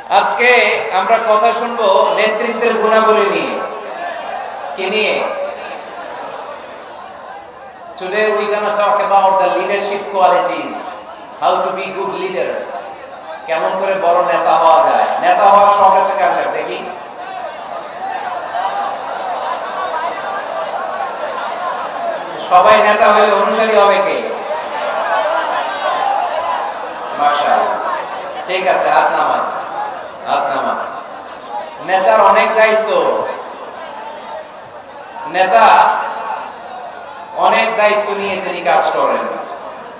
আজকে আমরা কথা শুনবো নেতৃত্বের গুণাবলী নিয়ে। কি নিয়ে? Today we gonna talk about the leadership qualities, how to be good leader. কেমন করে বড় নেতা হওয়া যায়। নেতা হওয়ার শখ আছে কার? দেখি সবাই নেতা হলে অনুসারী হবে কে? মাশাআল্লাহ, ঠিক আছে, হাত নামান। নেতার অনেক দায়িত্ব। নেতা অনেক দায়িত্ব নিয়ে তিনি কাজ করেন।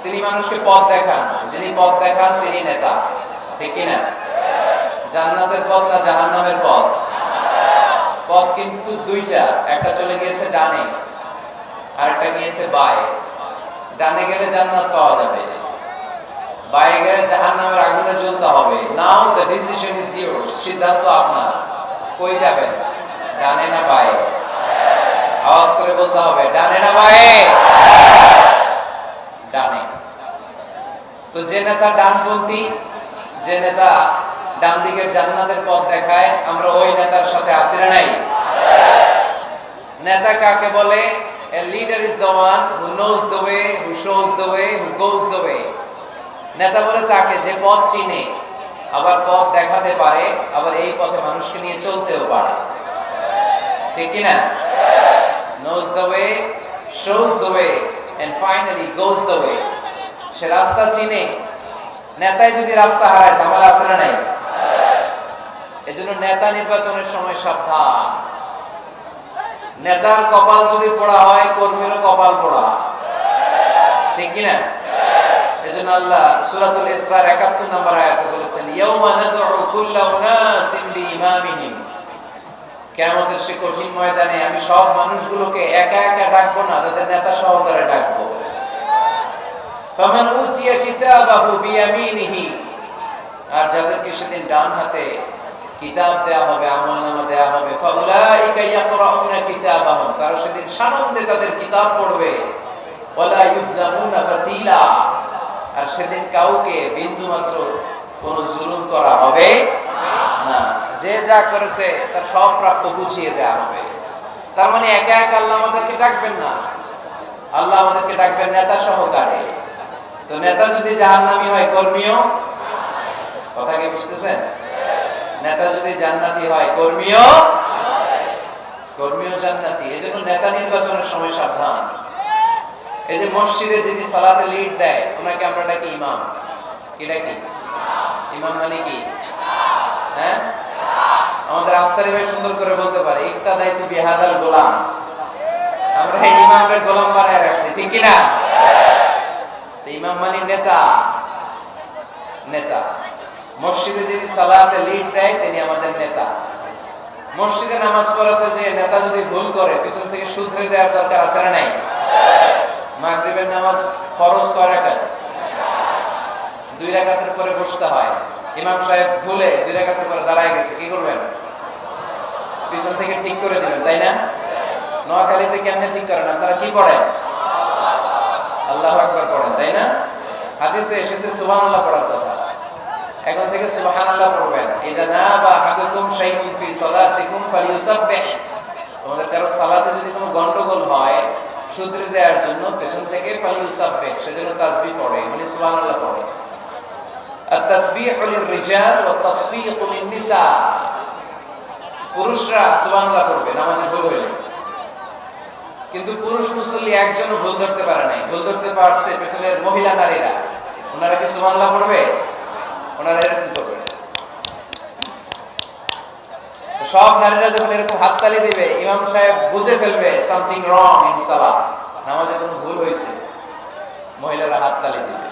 তিনি মানুষকে পথ দেখান। যিনি পথ দেখান তিনি নেতা, ঠিক কিনা? জান্নাতের পথ না জাহান্নামের পথ? পথ কিন্তু দুইটা, একটা চলে গিয়েছে ডানে, আরেকটা গিয়েছে বায়ে। ডানে গেলে জান্নাত পাওয়া যাবে, বায়ে গেলে জাহান্নামের আগুনে জ্বলতে হবে। নাও দ্য ডিসিশন ইজ ইয়োরস, সিদ্ধান্ত আপনার। কই যাবেন, ডানে না বায়ে? আওয়াজ করে বলতে হবে, ডানে না বায়ে? ডানে। তো যে নেতা ডানপন্থী, যে নেতা ডান দিকের জান্নাতের পথ দেখায়, আমরা ওই নেতার সাথে আছি না নাই? নেতা কাকে বলে? A leader is the one who knows the way, who shows the way, who goes the way. নেতা বলে তাকে যে পথ চিনে, আবার পথ দেখাতে পারে, আবার এই পথে মানুষকে নিয়ে চলতেও পারে, ঠিক কি না? knows the way, shows the way and finally goes the way. সে রাস্তা চিনে। নেতাই যদি রাস্তা হারায় ঝামেলা আছে না নাই? এজন্য নেতা নির্বাচনের সময় সাবধান। নেতার কপাল যদি পোড়া হয়, কর্মীরও কপাল পোড়া, ঠিক কি না? এজন্য আল্লাহ সূরাতুল ইসরার ৭১ নম্বর আয়াতে বলেছেন, ইয়াউমা নাদউ কুল্লা উনাসিন বিইমামিহিম। কিয়ামতের সে কঠিন ময়দানে আমি সব মানুষগুলোকে একা একা ডাকবো না, তাদের নেতা সহকারে ডাকবো। ফামান উতিয়া কিতাবাহু বিয়ামিনিহি, আর যাদেরকে সেদিন ডান হাতে কিতাব দেয়া হবে, আমলনামা দেয়া হবে, ফাউলাইকা ইয়াকরাউনা কিতাবাহুম, তারা সেদিন সানন্দে তাদের কিতাব পড়বে। ওয়ালা ইউযলামুনা ফাতিলা, আর সেদিন কাউকে বিন্দুমাত্র কোনো জুলুম করা হবে না। যে যা করেছে তার সব প্রাপ্য বুঝিয়ে দেওয়া হবে। তার মানে একা একা আল্লাহ আমাদেরকে ডাকবেন না, আল্লাহ আমাদেরকে ডাকবেন নেতা সহকারে। তো নেতা যদি জাহান্নামী হয়, কর্মীও, কথা কি বুঝতেছেন? নেতা যদি জান্নাতি হয়, কর্মীও জান্নাতি। এজন্য নেতা নির্বাচনের সময় সাবধান। এই যে মসজিদে যিনি সালাতে লিড দেয়, ওনাকে আমরা ডাকি ইমাম। কি ডাকি? ইমাম মানে কি? হ্যাঁ, আমাদের আফসারি ভাই সুন্দর করে বলতে পারে, ইক্তাদাইতু বিহাদাল গোলাম। আমরা এই ইমামকে গোলাম বানায় রাখছি, ঠিক কি না? তো ইমাম মানে নেতা। নেতা মসজিদে যিনি সালাতে লিড দেয় তিনি আমাদের নেতা। মসজিদে নামাজ পড়াতে যে নেতা যদি ভুল করে, পিছন থেকে শুধরে দেওয়ার দরকার আছে না নাই? মাগরিবের নামাজ ফরজ কয় রাকাত? 2 রাকাতের পরে বসতে হয়। ইমাম সাহেব ভুলে 2 রাকাতের পরে দাঁড়ায় গেছে, কি করবেন? পিছন থেকে ঠিক করে দিবেন, তাই না? নোয়াখালীতে কেমনে ঠিক করেন আপনারা? কি পড়েন? আল্লাহু আকবার পড়েন, তাই না? হাদিসে এসেছে সুবহানাল্লাহ পড়ার কথা। এখন থেকে সুবহানাল্লাহ পড়বেন। ইযা নাবা আহাদুকুম শাইউন ফি সালাতিকুম ফালিয়ুসাব্বিহ। তোমাদের কারো সালাতে যদি কোনো গন্ডগোল হয়, শুধরে দেওয়ার জন্য পেছন থেকে ফালিয়ুসাব্বিহ, সেজন্য তাসবিহ পড়ে, মানে সুবহানাল্লাহ পড়ে। আত-তাসবিহু লির-রিজাল ওয়া তাসবিহু লিন-নিসা। পুরুষরা সুবহানাল্লাহ পড়বে নামাজে ভুল হলে, কিন্তু পুরুষ মুসল্লি একজনও ভুল ধরতে পারে নাই। ভুল ধরতে পারছে পেছনের মহিলা নারীরা। ওনারা কি সুবহানাল্লাহ পড়বে? ওনারা এরকম করবে। সব নারীরা যখন এরকম হাততালি দিবে, ইমাম সাহেব বুঝে ফেলবে সামথিং রং ইন সালাত, নামাজে কোনো ভুল হয়েছে। মহিলারা হাততালি দিবে।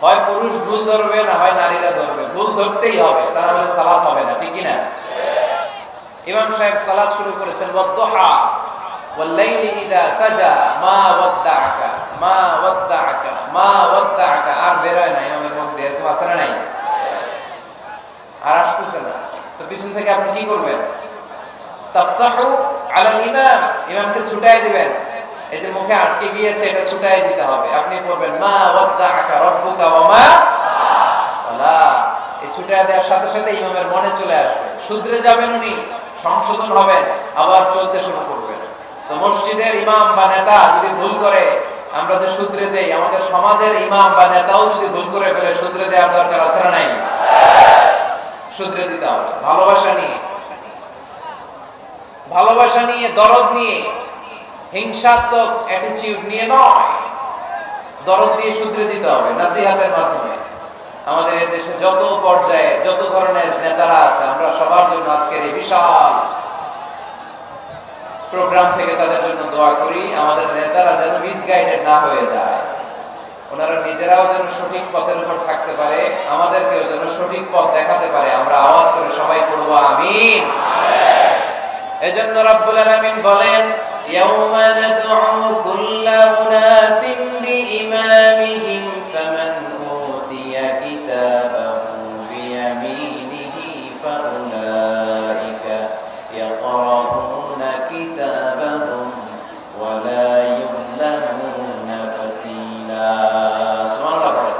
হয় পুরুষ ভুল ধরবে, না হয় নারীরা ধরবে। ভুল ধরতেই হবে, তা না হলে সালাত হবে না, ঠিক কি না? ইমাম সাহেব সালাত শুরু করেছেন, ওয়াদ-দুহা ওয়াল-লাইলি ইযা সাজা মা ওয়াদ্দাআকা মা ওয়াদ্দাআকা মা ওয়াদ্দাআকা। আর বের হয় না ইমামের মুখ দিয়ে, এরকম আছে না নাই? আর আসতেছে না। তো পিছন থেকে আপনি কি করবেন? তাফতাহু আলাল ইমাম, ইমামকে ছুটায় দিবেন। এই যে মুখে আটকে গিয়েছে, এটা ছুটায় দিতে হবে। আপনি পড়বেন, মা ওয়াদ্দাআকা রাব্বুকা ওয়া মা ওয়ালা। এই ছুটে দেওয়ার সাথে সাথে ইমামের মনে চলে আসবে, শুধরে যাবেন উনি, সংশোধন হবেন, আবার চলতে শুরু করবেন। তো মসজিদের ইমাম বা নেতা যদি ভুল করে, আমরা যে শুধরে দেই, আমাদের সমাজের ইমাম বা নেতাও যদি ভুল করে ফেলে, শুধরে দেওয়ার দরকার আছে না নাই? শুধরে দিতে হবে ভালোবাসা নিয়ে, ভালোবাসা নিয়ে, দরদ নিয়ে, হিংসাত্মক অ্যাটিটিউড নিয়ে নয়, দরদ দিয়ে শুধরে দিতে হবে নসিহতের মাধ্যমে। আমাদের এই দেশে যত পর্যায়ে যত ধরনের নেতারা আছে, আমরা সবার জন্য আজকের এই বিশাল প্রোগ্রাম থেকে তাদের জন্য দোয়া করি, আমাদের নেতারা যেন মিসগাইডেড না হয়ে যায়, ওনারা নিজেরাও যেন সঠিক পথের উপর থাকতে পারে, আমাদেরকেও যেন সঠিক পথ দেখাতে পারে। আমরা আওয়াজ করে সবাই পড়বো আমিন। এজন্য রব্বুল আলামিন বলেন, ইয়াউমা নাদউ কুল্লা উনাসিন বিইমামিহিম ফামান উতিয়া কিতাবাহু বিয়ামিনিহি ফাউলাইকা ইয়াকরাউনা কিতাবাহুম ওয়া লা ইউযলামুনা ফাতিলা। সুবহানাল্লাহ।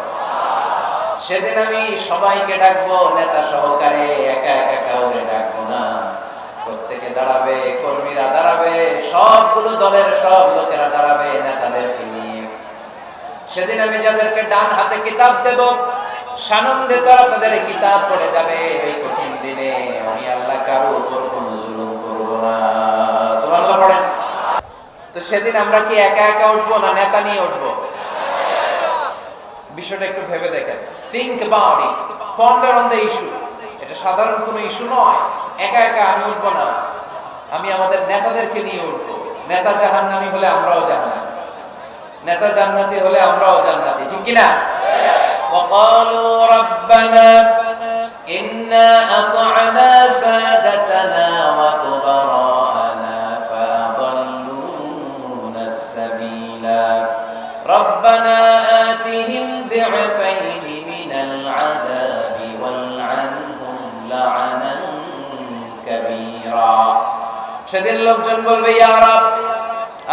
সেদিন আমি সবাইকে ডাকবো, নেতা সহকারে একা একা কাউরে ডাকবো না, প্রত্যেকে দাঁড়াবে, কর্মীরা দাঁড়াবে, সবগুলো দলের সব লোকেরা দাঁড়াবে নেতাদেরকে নিয়ে। সেদিন আমি যাদেরকে ডান হাতে কিতাব দেব, সানন্দে তারা তাদের কিতাব পড়ে যাবে। এই কঠিন দিনে আমি আল্লাহ কারো উপর কোনো জুলুম করব না। সুবহানাল্লাহ পড়েন। তো সেদিন আমরা কি একা একা উঠবো না নেতা নিয়ে উঠবো? বিষয়টা একটু ভেবে দেখেন, think about it, ponder on the issue। এটা সাধারণ কোনো ইস্যু নয়। একা একা আমি উঠবো না, আমি আমাদের নেতাদেরকে নিয়ে উঠবো। নেতা জাহান্নামী হলে আমরাও জাহান্নামী, নেতা জান্নাতি হলে আমরাও জান্নাতি, ঠিক কি না? وقالوا ربنا إنا أطعنا سادتنا وكبراءنا فأضلونا السبيلا ربنا آتهم ضعفين من العذاب والعنهم لعنا كبيرا। সেদিন লোকজন বলবে, ইয়া রব,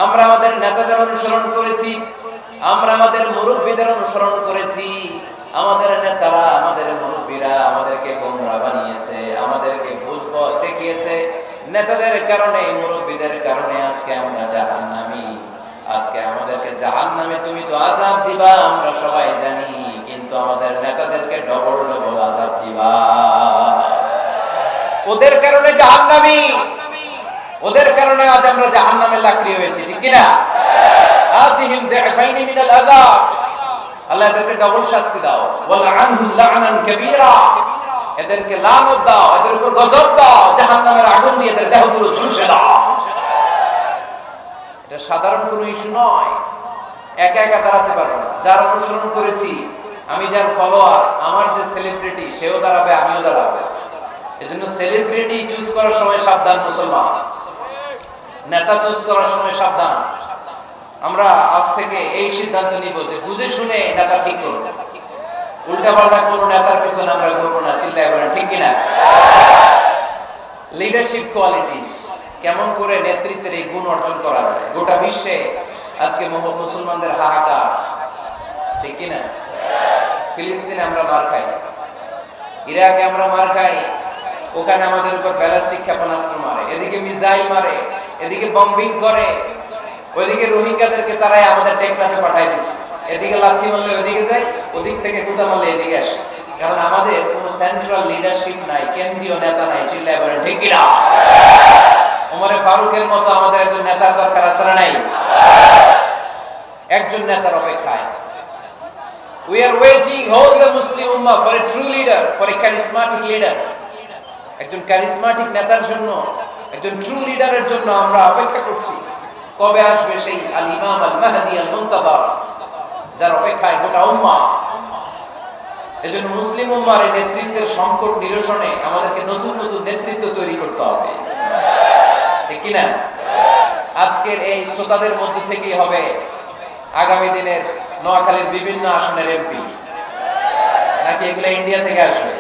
আমরা আমাদের নেতাদের অনুসরণ করেছি, আমরা আমাদের মুরব্বীদের অনুসরণ করেছি, আমাদের নেতারা, আমাদের মুরব্বীরা আমাদেরকে গোমরা বানিয়েছে, আমাদেরকে ভুল পথ দেখিয়েছে। নেতাদের কারণে, মুরব্বীদের কারণে আজকে আমরা জাহান্নামী। আজকে আমাদেরকে জাহান্নামে তুমি তো আযাব দিবা, আমরা সবাই জানি, কিন্তু আমাদের নেতাদেরকে ডবল ডবল আযাব দিবা। ওদের কারণে জাহান্নামী, ওদের কারণে আজ আমরা জাহান্নামে লাকড়ি হয়েছি, ঠিক কি না? আতিহিম দি'ফাইনি মিনাল আযাব, আল্লাহ এদেরকে ডবল শাস্তি দাও। ওয়ালা আনহুম লা'নান কাবীরা, এদেরকে লানত দাও, এদের উপর গজব দাও, জাহান্নামের আগুন দিয়ে এদের দেহগুলো ঝলসে দাও। এটা সাধারণ কোনো ইস্যু নয়, একা একা দাঁড়াতে পারবো না। যার অনুসরণ করেছি আমি, যার ফলোয়ার, আমার যে সেলিব্রিটি, সেও দাঁড়াবে, আমিও দাঁড়াবো। এজন্য সেলিব্রিটি চুজ করার সময় সাবধান মুসলমান, নেতা চুজ করার সময় সাবধান। আমরা আজ থেকে এই সিদ্ধান্ত নিব যে বুঝে শুনে নেতা ঠিক করব, উল্টাপাল্টা কোন নেতার পিছনে আমরা ঘুরবো না। চিল্লায় বলেন ঠিক কিনা? লিডারশিপ কোয়ালিটিস, কেমন করে নেতৃত্বের এই গুণ অর্জন করা যায়। গোটা বিশ্বে আজকে মুসলমানদের হাহাকার, ঠিক কিনা? ফিলিস্তিনে আমরা মার খাই, ইরাকে আমরা মার খাই, ওখানে আমাদের উপর ব্যালিস্টিক ক্ষেপণাস্ত্র মারে, এদিকে মিসাইল মারে, এদিকে বম্বিং করে, ওইদিকে রোহিঙ্গাদেরকে তারাই আমাদের টেকনাফে পাঠায় দিচ্ছে। এদিকে লাথি মারলে ওইদিকে যায়, ওদিক থেকে গুতা মারলে এদিকে আসে। কারণ আমাদের কোনো সেন্ট্রাল লিডারশিপ নাই, কেন্দ্রীয় নেতা নাই। চিল্লায় বলেন ঠিক কিনা? ওমরে ফারুকের মতো আমাদের একজন নেতার দরকার আছে না নাই? একজন নেতার অপেক্ষায়। We are waiting, whole the Muslim Ummah, for a true leader, for a charismatic leader. একজন ক্যারিসমাটিক নেতার জন্য, একজন ট্রু লিডারের জন্য আমরা অপেক্ষা করছি। কবে আসবে সেই আল ইমাম আল মাহদি আল মুনতাযর, যার অপেক্ষায় গোটা উম্মাহ। এজন্য মুসলিম উম্মাহর এই নেতৃত্বের সংকট নিরসনে আমাদেরকে নতুন নতুন নেতৃত্ব তৈরি করতে হবে, ঠিক কি না? আজকের এই শ্রোতাদের মধ্যে থেকেই হবে আগামী দিনের নোয়াখালীর বিভিন্ন আসনের এমপি, নাকি এগুলো ইন্ডিয়া থেকে আসবে?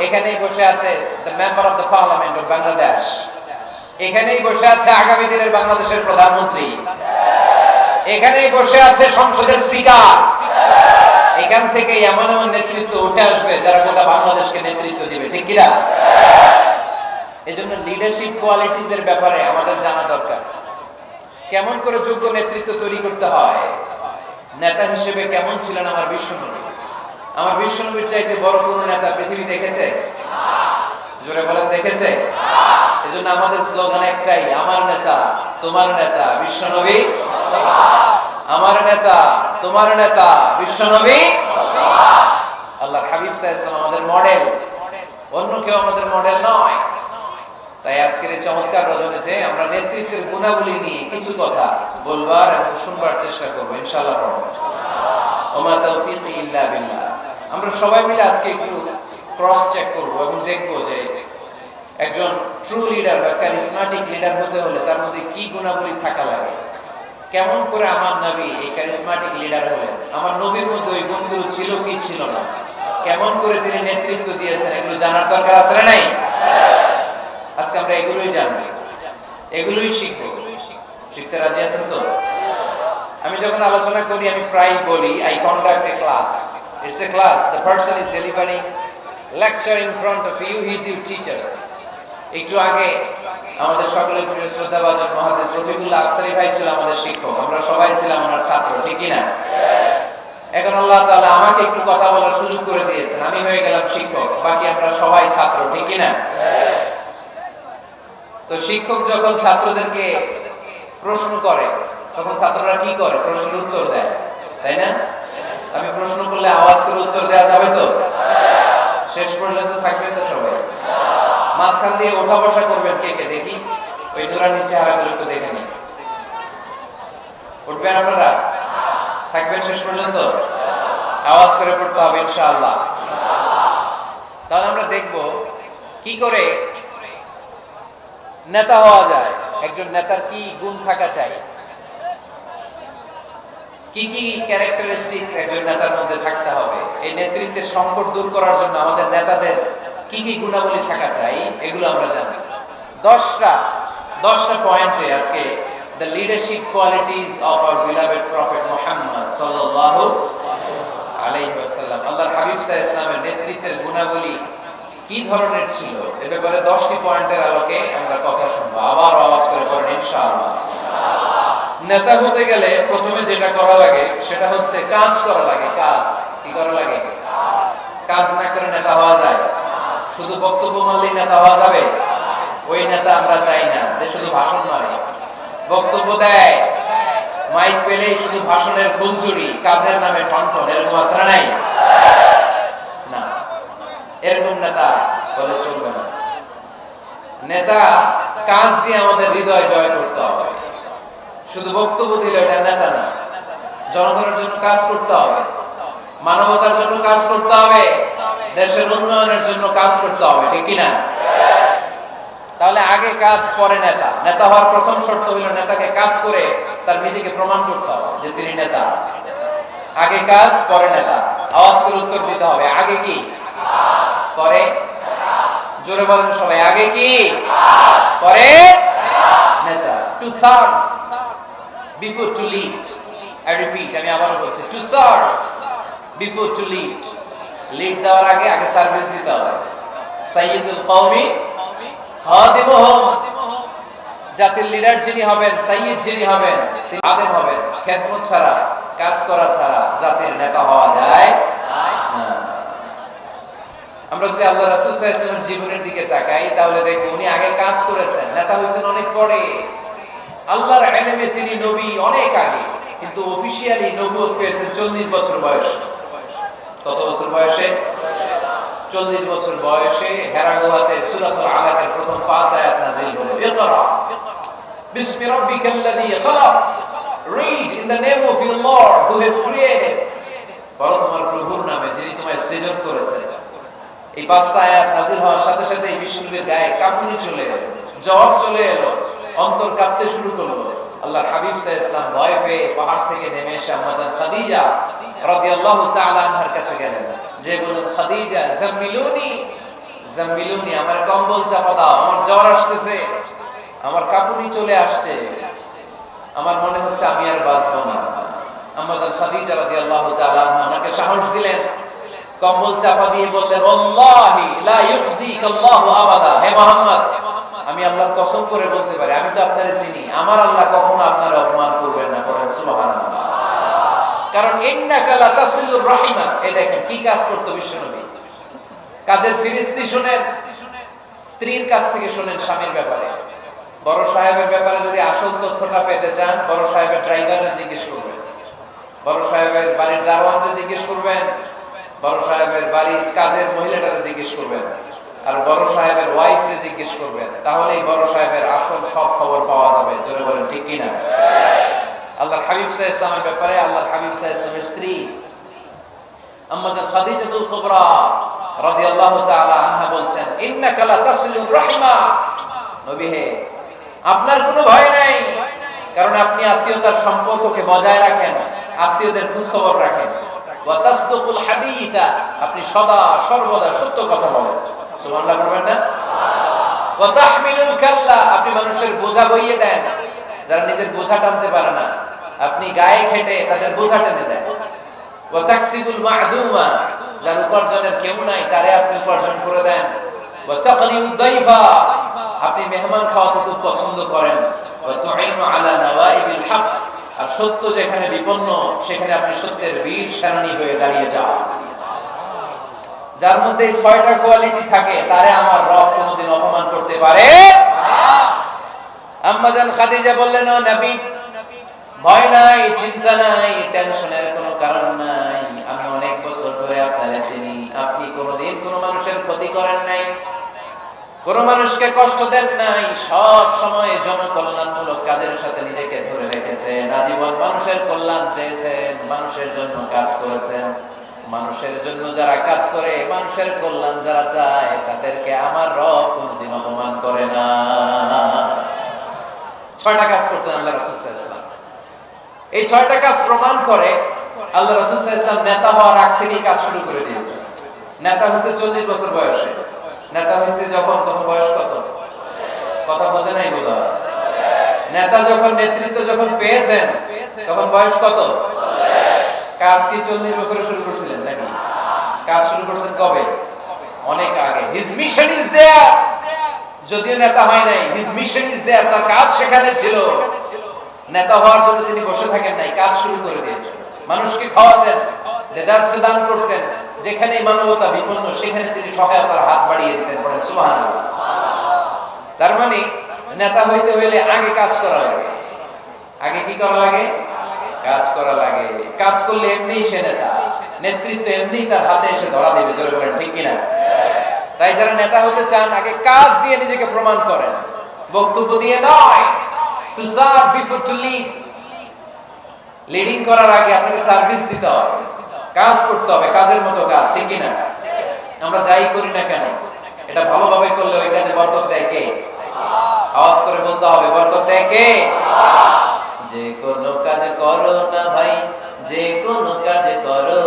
এখানেই বসে আছে the member of the parliament of Bangladesh, এখানেই বসে আছে আগামী দিনের বাংলাদেশের প্রধানমন্ত্রী, এখানেই বসে আছে সংসদের স্পিকার, এখান থেকে এমন এমন নেতৃত্ব উঠে আসবে যারা গোটা বাংলাদেশকে নেতৃত্ব দিবে, ঠিক কিনা? এজন্য লিডারশিপ কোয়ালিটিজ এর ব্যাপারে আমাদের জানা দরকার। কেমন করে যোগ্য নেতৃত্ব তৈরি করতে হয়। নেতা হিসেবে কেমন ছিলেন আমার বিশ্বনবী? আমার বিশ্বনবীর চাইতে বড় কোন নেতা পৃথিবী দেখেছে? জোরে বলেন, দেখেছে? এজন্য আমাদের স্লোগান একটাই, আমার নেতা তোমার নেতা বিশ্বনবী, আমার নেতা তোমার নেতা বিশ্বনবী। আল্লাহর হাবিব সাল্লাল্লাহু আলাইহি ওয়াসাল্লাম আমাদের মডেল, অন্য কেউ আমাদের মডেল নয়। তাই আজকের এই চমৎকার রজনীতে আমরা নেতৃত্বের গুণাবলী নিয়ে কিছু কথা বলবার এবং শুনবার চেষ্টা করবো ইনশাআল্লাহ। ওমা তাওফীকি ইল্লা বিল্লাহ। আমরা সবাই মিলে আজকে একটু ক্রস চেক করব এবং দেখব যে একজন ট্রু লিডার বা ক্যারিসম্যাটিক লিডার হতে হলে তার মধ্যে কি গুণাবলী থাকা লাগে। কেমন করে আমার নবী এই ক্যারিসম্যাটিক লিডার হলেন, আমার নবীর মধ্যে ওই গুণগুলো ছিল কি ছিল না, কেমন করে তিনি নেতৃত্ব দিয়েছেন, এগুলো জানার দরকার আছে না নাই? আজকে আমরা এগুলোই জানবো, এগুলোই শিখবো। শিখতে রাজি আছেন তো? আমি যখন আলোচনা করি আমি প্রায় বলি, I conduct a class. It's a class, the person is delivering lecture in front of you, he is your teacher. একটু আগে আমাদের সকলের প্রিয় শ্রদ্ধাভাজন মহাদেশ রফিকুল্লাহ আফসারী ভাই ছিল আমাদের শিক্ষক, আমরা সবাই ছিলাম ওনার ছাত্র, ঠিক কিনা? এখন আল্লাহ তাআলা আমাকে একটু কথা বলার সুযোগ করে দিয়েছেন, আমি হয়ে গেলাম শিক্ষক, বাকি আমরা সবাই ছাত্র, ঠিক কিনা? তো শিক্ষক যখন ছাত্রদেরকে প্রশ্ন করে তখন ছাত্ররা কি করে? প্রশ্নের উত্তর দেয়, তাই না? আমি প্রশ্ন করলে আওয়াজ করে উত্তর দেওয়া যাবে তো? শেষ পর্যন্ত থাকবেন তো সবাই? মাঝখান দিয়ে ওঠা বসা করবেন কে কে দেখি, ওই নুরানি চেহারাগুলো একটু দেখে নিন। উঠবেন আপনারা? থাকবেন শেষ পর্যন্ত? আওয়াজ করে পড়তে হবে ইনশাআল্লাহ। তাহলে আমরা দেখব কি করে নেতা হওয়া যায়, একজন নেতার কি গুণ থাকা চাই, কি কি ক্যারেক্টারিস্টিক্স একজন নেতার মধ্যে থাকতে হবে। এই নেতৃত্বের সংকট দূর করার জন্য আমাদের নেতাদের কি কি গুণাবলী থাকা চাই, এগুলো আমরা জানি। 10টা পয়েন্টে আজকে the leadership qualities of our beloved prophet Muhammad সাল্লাল্লাহু আলাইহি ওয়াসাল্লাম, আল্লাহর হাবিব সাল্লাল্লাহু আলাইহি ওয়াসাল্লামের নেতৃত্বের গুণাবলী কি ধরনের ছিল, এ ব্যাপারে 10টি পয়েন্টের আলোকে আমরা কথা শুনবো। আবার আওয়াজ করে বলেন ইনশাআল্লাহ। নেতা হতে গেলে প্রথমে যেটা করা লাগে সেটা হচ্ছে কাজ করা লাগে। কাজ কি করা লাগে? কাজ না করে নেতা হওয়া যায়? শুধু বক্তব্য মারলেই নেতা হওয়া যাবে? ওই নেতা আমরা চাই না যে শুধু ভাষণ মারে, বক্তব্য দেয়, মাইক পেলেই শুধু ভাষণের ফুলঝুরি, কাজের নামে টনটন, এরকম আছে না নাই? না, এরকম নেতা বলে চলবে না। নেতা কাজ দিয়ে আমাদের হৃদয় জয় করতে হবে। শুধু বক্তব্য দিলে এটা নেতা না। জনগণের জন্য কাজ করতে হবে, মানবতার জন্য কাজ করতে হবে, দেশের উন্নয়নের জন্য কাজ করতে হবে, ঠিক কিনা? তাহলে আগে কাজ পরে নেতা। নেতা হওয়ার প্রথম শর্ত হলো নেতাকে কাজ করে তার নিজেকে প্রমাণ করতে হবে যে তিনি নেতা। আগে কাজ পরে নেতা। আওয়াজ করে উত্তর দিতে হবে, আগে কি পরে? জোরে বলেন সবাই, আগে কি পরে নেতা। To serve before to lead. I repeat, আমি আবারও বলছি, to serve before to lead. Lead দেওয়ার আগে আগে সার্ভিস দিতে হবে। সাইয়্যিদুল কওমি খাদিমুহুম। জাতির লিডার যিনি হবেন, সাইয়্যিদ যিনি হবেন, তিনি খাদেম হবেন। খেদমত ছাড়া, কাজ করা ছাড়া জাতির নেতা হওয়া যায় না। আমরা যদি আল্লাহ রাসূল সাল্লাল্লাহু আলাইহি ওয়াসাল্লামের জীবনের দিকে তাকাই তাহলে দেখব উনি আগে কাজ করেছেন, নেতা হয়েছেন অনেক পরে। আল্লাহর ইলমে তিনি নবী অনেক আগে, কিন্তু অফিশিয়ালি নবুয়ত পেয়েছেন 40 বছর বয়সে। কত বছর বয়সে? 40 বছর বয়সে হেরা গুহাতে সূরাতুল আলাকের প্রথম 5 আয়াত নাযিল হলো। ইকরা বিসমি রাব্বিকাল্লাযী খালাক, read in the name of your Lord who has created। বলো তোমার প্রভুর নামে যিনি তোমায় সৃজন করেছেন। এই 5টা আয়াত নাযিল হওয়ার সাথে সাথে এই বিশ্বনবীর গায়ে কাঁপুনি চলে এলো, জ্বর চলে এলো, অন্তর কাঁপতে শুরু করলো। আল্লাহর হাবিব সাল্লাল্লাহু আলাইহি ওয়াসাল্লাম ভয় পেয়ে পাহাড় থেকে নেমে এসে আম্মা জান খাদিজা রাদিয়াল্লাহু তাআলা আনহার কাছে গেলেন, যে বলেন, খাদিজা জাম্মিলুনি জাম্মিলুনি, আমার কম্বল চাপা দাও, আমার জ্বর আসতেছে, আমার কাঁপুনি চলে আসছে, আমার মনে হচ্ছে আমি আর বাঁচবো না। আম্মা জান খাদিজা রাদিয়াল্লাহু তাআলা আনহা আমাকে সাহস দিলেন, কম্বল চাপা দিয়ে বললেন, আল্লাহি লা ইউখজিকাল্লাহু আবাদা। হে মুহাম্মদ, আমি আল্লাহর কসম করে বলতে পারি, আমি তো আপনারে চিনি, আমার আল্লাহ কখনো আপনার অপমান করবেন না। পড়েন সুবহানাল্লাহ। কারণ ইন্নাকা লা তাসিলুর রাহিমা। এই দেখেন কি কাজ করতে বিশ্বনবী। কাজের ফিরিস্তি শুনেন, স্ত্রীর কাছ থেকে শুনেন স্বামীর ব্যাপারে। বড় সাহেবের ব্যাপারে যদি আসল তথ্যটা পেতে চান, বড় সাহেবের ড্রাইভারকে জিজ্ঞেস করবেন, বড় সাহেবের বাড়ির দারোয়ানকে জিজ্ঞেস করবেন, বড় সাহেবের বাড়ির কাজের মহিলাটাকে জিজ্ঞেস করবেন, আর বড় সাহেবের ওয়াইফকে জিজ্ঞেস করবেন। তাহলেই বড় সাহেবের আসল সব খবর পাওয়া যাবে। জোরে বলেন ঠিক কি না? আল্লাহর হাবিব সাল্লাল্লাহু আলাইহি ওয়াসাল্লামের ব্যাপারে আল্লাহর হাবিব সাল্লাল্লাহু আলাইহি ওয়াসাল্লামের স্ত্রী আম্মা জান খাদিজাতুল কুবরা রাদিয়াল্লাহু তাআলা আনহা বলছেন, ইন্নাকা লা তাসিলুর রাহিমা। নবী হে, আপনার কোনো ভয় নাই, কারণ আপনি আত্মীয়তার সম্পর্ককে বজায় রাখেন, আত্মীয়দের খোঁজ খবর রাখেন। ওয়া তাসদুকুল হাদিসা, আপনি সদা সর্বদা সত্য কথা বলেন। সুবহানাল্লাহ বলবেন না? ওয়া তাহমিলুল কাল্লা, আপনি মানুষের বোঝা বইয়ে দেন, যারা নিজের বোঝা টানতে পারে না আপনি গায়ে খেটে তাদের বোঝা টেনে দেন। ওয়া তাকসিবুল মা'দুমা, যার উপার্জনের কেউ নাই তারে আপনি উপার্জন করে দেন। ওয়া তাকরিউদ দাইফা, আপনি মেহমান খাওয়াতে খুব পছন্দ করেন। ওয়া তুইনু আলা নাওয়াইবিল হক, আর সত্য যেখানে বিপন্ন সেখানে আপনি সত্যের বীর সেনানী হয়ে দাঁড়িয়ে যান। যার মধ্যে এই 6টা কোয়ালিটি থাকে তারে আমার রব কোনোদিন অপমান করতে পারে না। আম্মা জান খাদিজা বললেন, ও নবী, ভয় নাই, চিন্তা নাই, টেনশনের কোনো কারণ নাই। আমি অনেক বছর ধরে আপনারে চিনি, আপনি কোনোদিন কোনো মানুষের ক্ষতি করেন নাই, কোন মানুষকে কষ্ট দেন নাই, সব সময় জনকল্যাণমূলক কাজের সাথে নিজেকে ধরে রেখেছেন, আজীবন মানুষের কল্যাণ চেয়েছেন, মানুষের জন্য কাজ করেছেন। মানুষের জন্য যারা কাজ করে, মানুষের কল্যাণ যারা চায়, তাদেরকে আমার রব কোনদিন অপমান করে না। 6টা কাজ করতেন আল্লাহ রাসূল সাল্লাল্লাহু আলাইহি ওয়াসাল্লাম। এই 6টা কাজ প্রমাণ করে আল্লাহ রাসূল সাল্লাল্লাহু আলাইহি ওয়াসাল্লাম নেতা হওয়ার আগ থেকেই কাজ শুরু করে দিয়েছেন। নেতা হচ্ছে 40 বছর বয়সে। নেতা হয়েছে যখন, তখন বয়স কত? কথা বোঝে নাই বোধ হয়। নেতা যখন, নেতৃত্ব যখন পেয়েছেন তখন বয়স কত? কাজ কি 40 বছরে শুরু করছিলেন নাকি? কাজ শুরু করছেন কবে? অনেক আগে। হিজ মিশন ইজ দেয়ার, যদিও নেতা হয় নাই, হিজ মিশন ইজ দেয়ার, তার কাজ সেখানে ছিল। নেতা হওয়ার জন্য তিনি বসে থাকেন নাই, কাজ শুরু করে দিয়েছেন। মানুষকে খাওয়াতেন, দেদারসে দান করতেন, যেখানে মানবতা বিপন্ন সেখানে তিনি সহায়তার হাত বাড়িয়ে দিতেন। পড়েন সুবহানাল্লাহ। তার মানে নেতা হইতে হইলে আগে কাজ করা লাগে। আগে কি করা লাগে? কাজ করা লাগে। কাজ করলে এমনিই সে নেতা, নেতৃত্ব এমনিই তার হাতে এসে ধরা দেবে। জোরে বলেন ঠিক কিনা? তাই যারা নেতা হতে চান, আগে কাজ দিয়ে নিজেকে প্রমাণ করেন, বক্তব্য দিয়ে নয়। To serve before to lead. Leading করার আগে আপনাকে সার্ভিস দিতে হবে, কাজ করতে হবে, কাজের মতো কাজ। ঠিক কিনা? আমরা যাই করি না কেন, এটা ভালোভাবে করলে ওই কাজে বরকত দেয় কে? আওয়াজ করে বলতে হবে, বরকত দেয় কে? যে কোনো কাজ করো না ভাই, যে কোনো কাজ করো,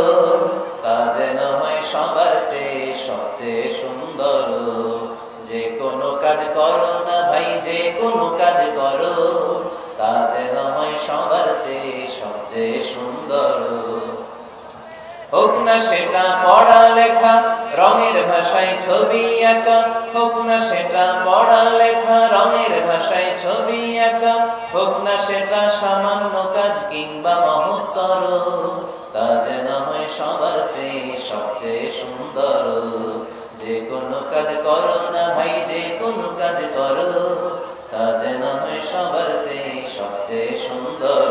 তা যেন হয় সবার চেয়ে সবচেয়ে সুন্দর। যে কোনো কাজ করো না ভাই, যে কোনো কাজ করো, তা যেন হয় সবার চেয়ে সবচেয়ে সুন্দর। হোক না সেটা পড়ালেখা, রঙের ভাষায় ছবি আঁকা, হোক না সেটা পড়ালেখা, রঙের ভাষায় ছবি আঁকা, হোক না সেটা সামান্য কাজ কিংবা মহত্তর, তা যেন হয় সবার চেয়ে সবচেয়ে সুন্দর। যে কোনো কাজ করো না ভাই, যে কোনো কাজ করো, তা যেন হয় সবার চেয়ে সবচেয়ে সুন্দর।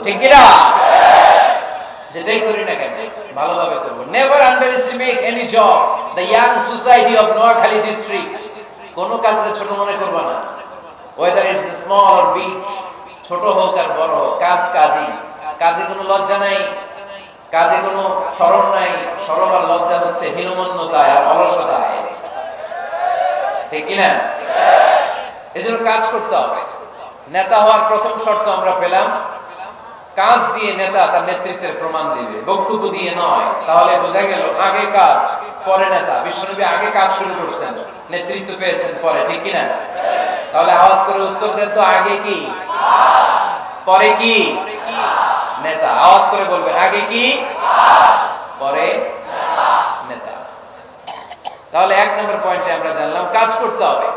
ঠিক কি না? যেটাই করি না কেন ভালোভাবে করব। Never underestimate any job. The young society of Noakhali district. কোন কাজে ছোট মনে করব না, whether it's small or big, ছোট হোক আর বড় হোক, কাজ কাজই। কাজে কোনো লজ্জা নাই, কাজে কোনো শরম নাই। শরম আর লজ্জা হচ্ছে হীনমন্যতায় আর অলসতায়। ঠিক কি না? এজন্য কাজ করতে হবে। নেতা হওয়ার প্রথম শর্ত আমরা পেলাম, কাজ দিয়ে নেতা তার নেতৃত্বের প্রমাণ দিবে, বক্তব্য দিয়ে নয়। তাহলে বোঝা গেল আগে কাজ পরে নেতা। বিশ্বনবী আগে কাজ শুরু করছেন, নেতৃত্ব পেয়েছেন পরে। ঠিক কিনা? তাহলে আওয়াজ করে উত্তর দেন তো, আগে কি পরে কি? নেতা। আওয়াজ করে বলবেন, আগে কি পরে নেতা। তাহলে 1 নম্বর পয়েন্টে আমরা জানলাম কাজ করতে হবে,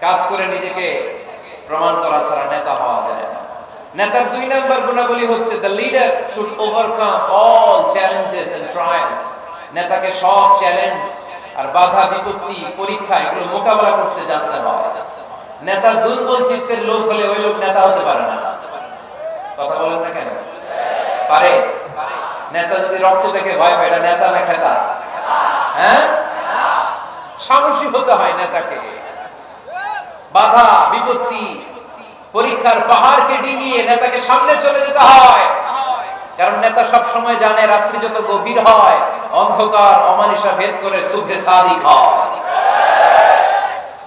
কাজ করে নিজেকে প্রমাণ করা ছাড়া নেতা হওয়া যায় না। নেতার 2 নম্বর গুণাবলী হচ্ছে the leader should overcome all challenges and trials। নেতাকে সব চ্যালেঞ্জ আর বাধা বিপত্তি পরীক্ষা এগুলো মোকাবেলা করতে জানতে হয়। নেতা দুর্বল চিত্তের লোক হলে ওই লোক নেতা হতে পারে না। কথা বলেন না কেন? পারে? নেতা যদি রক্ত দেখে ভয় পায়, এটা নেতা না খেতা? হ্যাঁ, সাহসী হতে হয় নেতাকে। বাধা বিপত্তি পরীক্ষার পাহাড়কে ডিঙিয়ে নেতাকে সামনে চলে যেতে হয়, কারণ নেতা সব সময় জানে রাত্রি যত গভীর হয় অন্ধকার অমানিসা ভেদ করে সুবহে সাদিক হয়।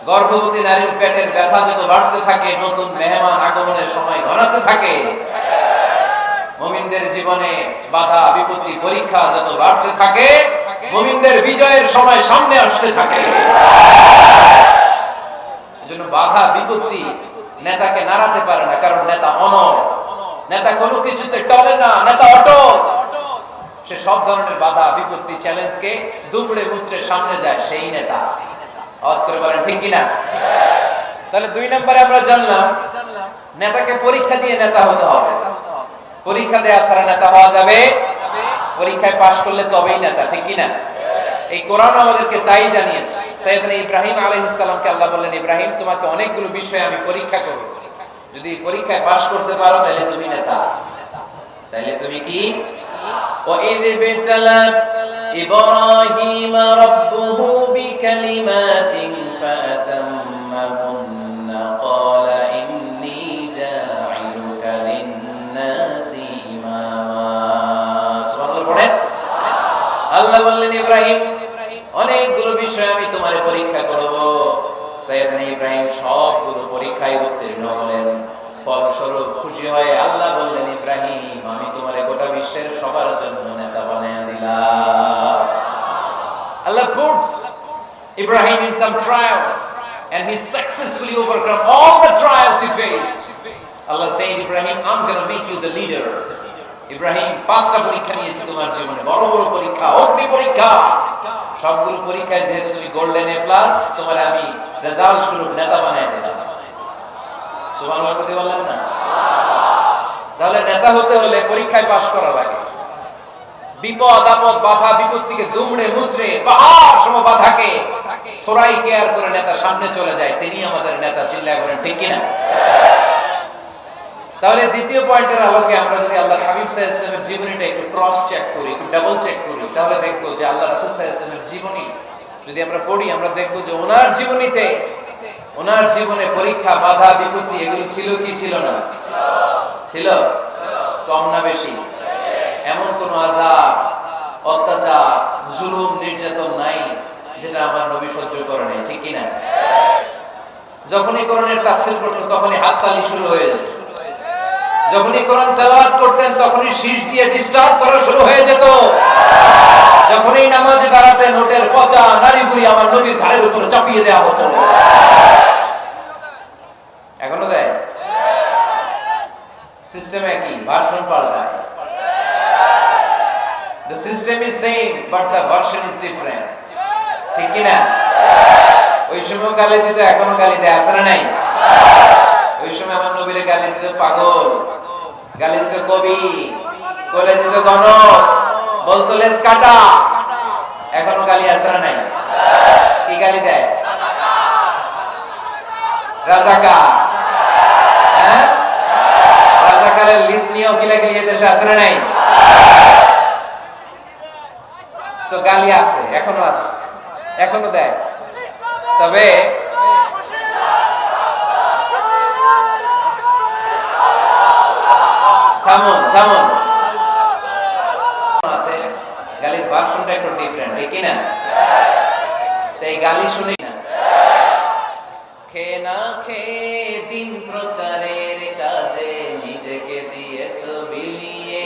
গর্ভবতী নারীর পেটের ব্যথা যত বাড়তে থাকে, নতুন মেহমান আগমনের সময় ঘনাতে থাকে। মুমিনদের জীবনে বাধা বিপত্তি পরীক্ষা যত বাড়তে থাকে, মুমিনদের বিজয়ের সময় সামনে আসতে থাকে। এজন্য বাধা বিপত্তি নেতাকে নাড়াতে পারে না, কারণ নেতা অনড়। নেতা কোনো কিছুতে টলে না, নেতা অটল। সে সব ধরনের বাধা বিপত্তি চ্যালেঞ্জকে দুমড়ে মুচড়ে সামনে যায়, সেই নেতা। আওয়াজ করে বলেন ঠিক কিনা? তাহলে 2 নম্বরে আমরা জানলাম নেতাকে পরীক্ষা দিয়ে নেতা হতে হবে। পরীক্ষা দেয়া ছাড়া নেতা হওয়া যাবে? পরীক্ষায় পাশ করলে তবেই নেতা, ঠিক কিনা? এই কোরআন আমাদেরকে তাই জানিয়েছে। সাইয়েদনা ইব্রাহিম আলাইহিস সালামকে আল্লাহ বললেন, ইব্রাহিম তোমাকে অনেকগুলো বিষয়ে আমি পরীক্ষা করব, যদি পরীক্ষায় পাশ করতে পারো তাহলে তুমি নেতা। তাহলে তুমি কি? وَإِذِ ابْتَلَى إِبْرَاهِيمَ رَبُّهُ بِكَلِمَاتٍ فَأَتَمَّهُنَّ قَالَ إِنِّي جَاعِلُكَ لِلنَّاسِ إِمَامًا। সুবহানাল্লাহ পড়েন। আল্লাহ বললেন, ইব্রাহিম অনেকগুলো বিষয় আমি তোমার পরীক্ষা করব। সাইয়েদনা ইব্রাহিম সবগুলো পরীক্ষায় উত্তীর্ণ হলেন। ফলস্বরূপ খুশি হয়ে আল্লাহ বললেন, ইব্রাহিম আমি তোমারে গোটা বিশ্বের সবার জন্য নেতা বানায়া দিলাম। Allah puts Ibrahim in some trials and he successfully overcome all the trials he faced. Allah said, Ibrahim, I'm going to make you the leader. Ibrahim 5টা পরীক্ষা নিয়েছি তোমার জীবনে, বড় বড় পরীক্ষা, অগ্নি পরীক্ষা। সবগুলো পরীক্ষায় যেহেতু তুমি গোল্ডেন এ প্লাস, তোমারে আমি রেজাল্ট স্বরূপ নেতা বানায়া দিলাম। সুবহানাল্লাহ বলতে বললেন না? তাহলে নেতা হতে হলে পরীক্ষায় পাশ করা লাগে। বিপদ আপদ বাধা বিপত্তিকে দুমড়ে মুচড়ে পাহাড় সম বাধাকে থোড়াই কেয়ার করে নেতা সামনে চলে যায়, তিনি আমাদের নেতা। চিল্লায় বলেন ঠিক কিনা? তাহলে দ্বিতীয় পয়েন্টের আলোকে আমরা যদি আল্লাহর হাবিব সাল্লাল্লাহু আলাইহি ওয়াসাল্লামের জীবনীটা একটু ক্রস চেক করি, একটু ডাবল চেক করি, তাহলে দেখব যে আল্লাহ রাসূল সাল্লাল্লাহু আলাইহি ওয়াসাল্লামের জীবনী যদি আমরা পড়ি, আমরা দেখব যে ওনার জীবনীতে, ওনার জীবনে পরীক্ষা বাধা বিপত্তি এগুলো ছিল কি ছিল না? ছিল। কম না বেশি? এমন কোন আযাব অত্যাচার জুলুম নির্যাতন নাই যেটা আমার নবী সহ্য করে নাই, ঠিক কি না? যখনই কোরআনের তাফসীর করতেন তখনই হাততালি শুরু হয়ে যেত, যখনই কোরআন তেলাওয়াত করতেন তখনই শীষ দিয়ে ডিস্টার্ব করা শুরু হয়ে যেত, যখনই নামাজে দাঁড়াতেন হোটেল পচা নারী বুড়ি আমার নবীর ঘাড়ের উপরে চাপিয়ে দেওয়া হতো। এখনো দেয়? সিস্টেম একই, ভার্সন পাল্টায়। The system is same but the version is different, ঠিক কি না? ওই সময় গালি দিত, এখনো গালি দেয়, আছে না নাই? ওই সময় আমার নবীরে গালি দিত পাগল, গালি দিত কবি, কোলে দিত গণক, বলতো লেস কাটা। এখনো গালি আছে না নাই? কি গালি দেয়? রাজাকার। হ্যাঁ, রাজাকারের লিস্ট নিয়েও কিলাকিলি দেশে আছে না নাই? তো গালি আছে, এখনো আছে, এখনো দেয়। তবে থামুন থামুন, আছে গালির ভার্সনটা একটু ডিফারেন্ট, ঠিক কি না? তাই গালি শুনি না। খেয়ে না খেয়ে দিন প্রচারের কাজে নিজেকে দিয়েছ বিলিয়ে,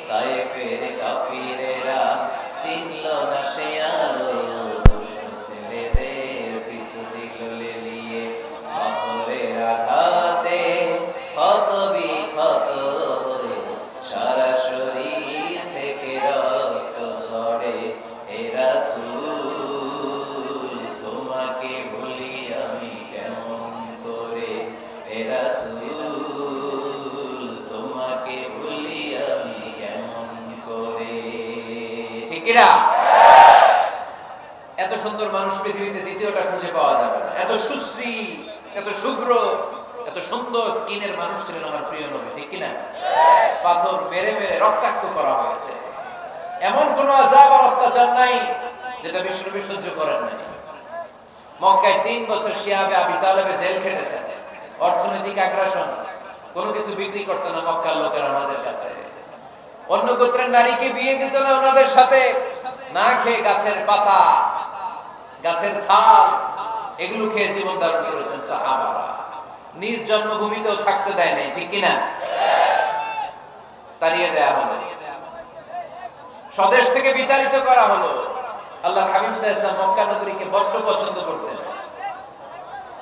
তায়েফের কাফিরেরা চিনল না সে আলো, দুষ্ট ছেলেদের পিছু দিল লেলিয়ে, পাথরের আঘাতে ক্ষত বিক্ষত হয়ে মানুষ পৃথিবীতে দ্বিতীয়টা খুঁজে পাওয়া যাবে না। এত সুশ্রী, এত শুভ্র, এত সুন্দর স্কিনের মানুষ ছিলেন আমার প্রিয় নবী, ঠিক কিনা? পাথর মেরে মেরে রক্তাক্ত করা হয়েছে, এমন কোন আযাব আর অত্যাচার নাই যেটা বিশ্বনবী সহ্য করেন নাই। মক্কায় 3 বছর শিয়াবে আবি তালেবে জেল খেটেছেন, অর্থনৈতিক আগ্রাসন, কোনো কিছু বিক্রি করতে না মক্কার লোকেরা আমাদের কাছে। অন্য গোত্রের নারীকে বিয়ে দিত না ওনাদের সাথে, না খেয়ে গাছের পাতা, গাছের ছাল এগুলো খেয়ে জীবন ধারণ করেছেন সাহাবারা। নিজ জন্মভূমিতেও থাকতে দেয় নাই, ঠিক কিনা? তাড়িয়ে দেয়া হলো, স্বদেশ থেকে বিতাড়িত করা হলো। আল্লাহর হাবিব সাল্লাল্লাহু আলাইহি ওয়াসাল্লাম মক্কা নগরীকে বড্ড পছন্দ করতেন।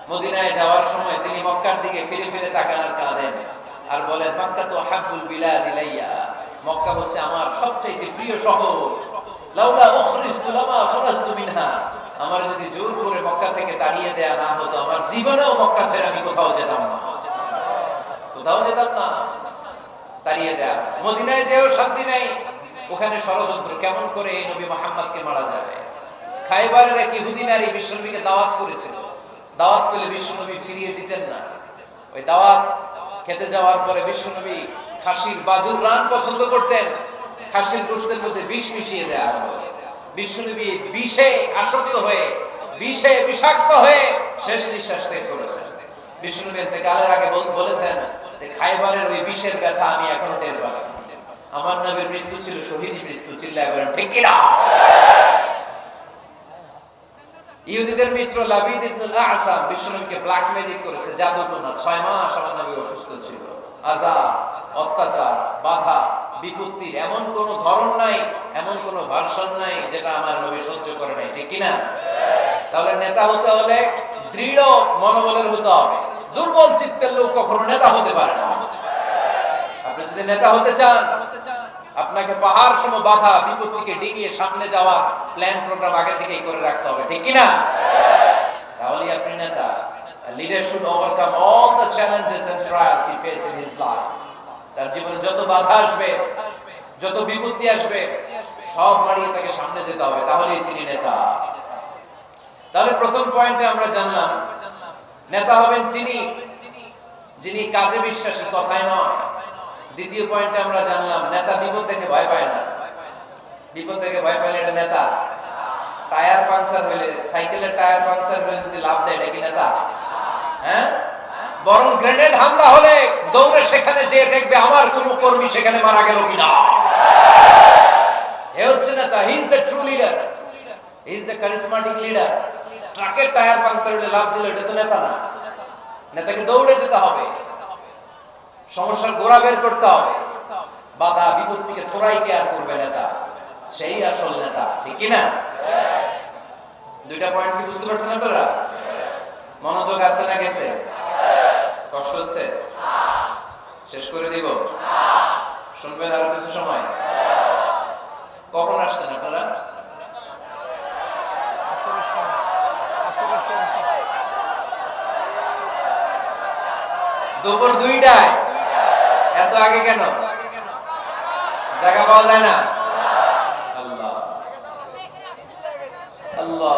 মদিনায় যাওয়ার সময় তিনি মক্কার দিকে ফিরে ফিরে তাকান আর কাঁদেন আর বলেন, মক্কা তো হাব্বুল বিলাদ ইলাইয়া, মক্কা হচ্ছে আমার সবচেয়ে প্রিয় শহর। লাউলা উখরিজতু লামা খরাজতু মিনহা, আমার যদি জোর করে মক্কা থেকে তাড়িয়ে দেয়া না হতো, আমার জীবনেও মক্কা ছেড়ে আমি কোথাও যেতাম না, কোথাও যেতাম না। তাড়িয়ে দেয়া, মদিনায় যেও শান্তি নাই, ওখানে ষড়যন্ত্র, কেমন করে এই নবী মুহাম্মদকে মারা যাবে। খায়বারের এক ইহুদি নারী বিশ্বনবীকে দাওয়াত করেছিল, দাওয়াত পেলে বিশ্বনবী ফিরিয়ে দিতেন না। ওই দাওয়াত খেতে যাওয়ার পরে বিশ্বনবী খাসির বাজুর রান পছন্দ করতেন, খাসির গোশতের মধ্যে বিষ মিশিয়ে দেয়া হলো। বিশ্বনবী বিষে আসক্ত হয়ে, বিষে বিষাক্ত হয়ে শেষ নিঃশ্বাস ত্যাগ করেছেন। বিশ্বনবী ইন্তেকালের আগে বলেছেন যে খায়বারের ওই বিষের ব্যথা আমি এখনো টের পাচ্ছি। আমার নবীর মৃত্যু ছিল শহীদি মৃত্যু, চিল্লায় বলেন ঠিক কিনা? ইহুদিদের মিত্র লাবিদ ইবনুল আ'সাম বিশ্বনবীকে ব্ল্যাক ম্যাজিক করেছে, জাদুটোনা। 6 মাস আমার নবী অসুস্থ ছিল। আযাব, অত্যাচার, বাধা, বিপত্তির এমন কোন ধরন নাই, এমন কোন ভার্সন নাই যেটা আমার নবী সহ্য করে নাই, ঠিক কিনা? তাহলে নেতা হতে হলে দৃঢ় মনোবলের হতে হবে। দুর্বল চিত্তের লোক কখনো নেতা হতে পারে না। আপনি যদি নেতা হতে চান, আপনাকে পাহাড় সম বাধা বিপত্তিকে ডিঙিয়ে সামনে যাওয়ার প্ল্যান প্রোগ্রাম আগে থেকেই করে রাখতে হবে, ঠিক কিনা? তাহলে আপনি নেতা। A leader should overcome all the challenges and trials he faced in his life. তার জীবনে যত বাধা আসবে, যত বিপত্তি আসবে, সব মারিয়ে তাকে সামনে যেতে হবে, তাহলেই তিনি নেতা। তাহলে প্রথম পয়েন্টে আমরা জানলাম নেতা হবেন তিনি যিনি কাজে বিশ্বাসী, কথায় নয়। দ্বিতীয় পয়েন্টে আমরা জানলাম নেতা বিপদ দেখে ভয় পায় না। বিপদ দেখে ভয় পাইলে এটা নেতা। টায়ার পাংচার হইলে, সাইকেলের টায়ার পাংচার হইলে যদি লাভ দেয়, এটা কি নেতা? হ্যাঁ, বরং গ্রেনেড হামলা হলে দৌড়ে সেখানে যেয়ে দেখবে আমার কোন কর্মী সেখানে মারা গেল কিনা। এ হচ্ছে নেতা। He is the true leader, he is the charismatic leader. ট্রাকের টায়ার পাংচার হইলে লাভ দিল, এটা তো নেতা না। নেতাকে দৌড়ে যেতে হবে, সমস্যার গোড়া বের করতে হবে, বাধা বিপত্তিকে থোড়াই কেয়ার করবে নেতা, সেই আসল নেতা, ঠিক কিনা? দুইটা পয়েন্ট কি বুঝতে পারছেন আপনারা? মনোযোগ আছে না গেছে? কষ্ট হচ্ছে? শেষ করে দিব? শুনবেন আরো কিছু সময়? কখন আসছেন আপনারা? দুপুর 2টায়। এত আগে কেন? জায়গা পাওয়া যায় না? আল্লাহ আল্লাহ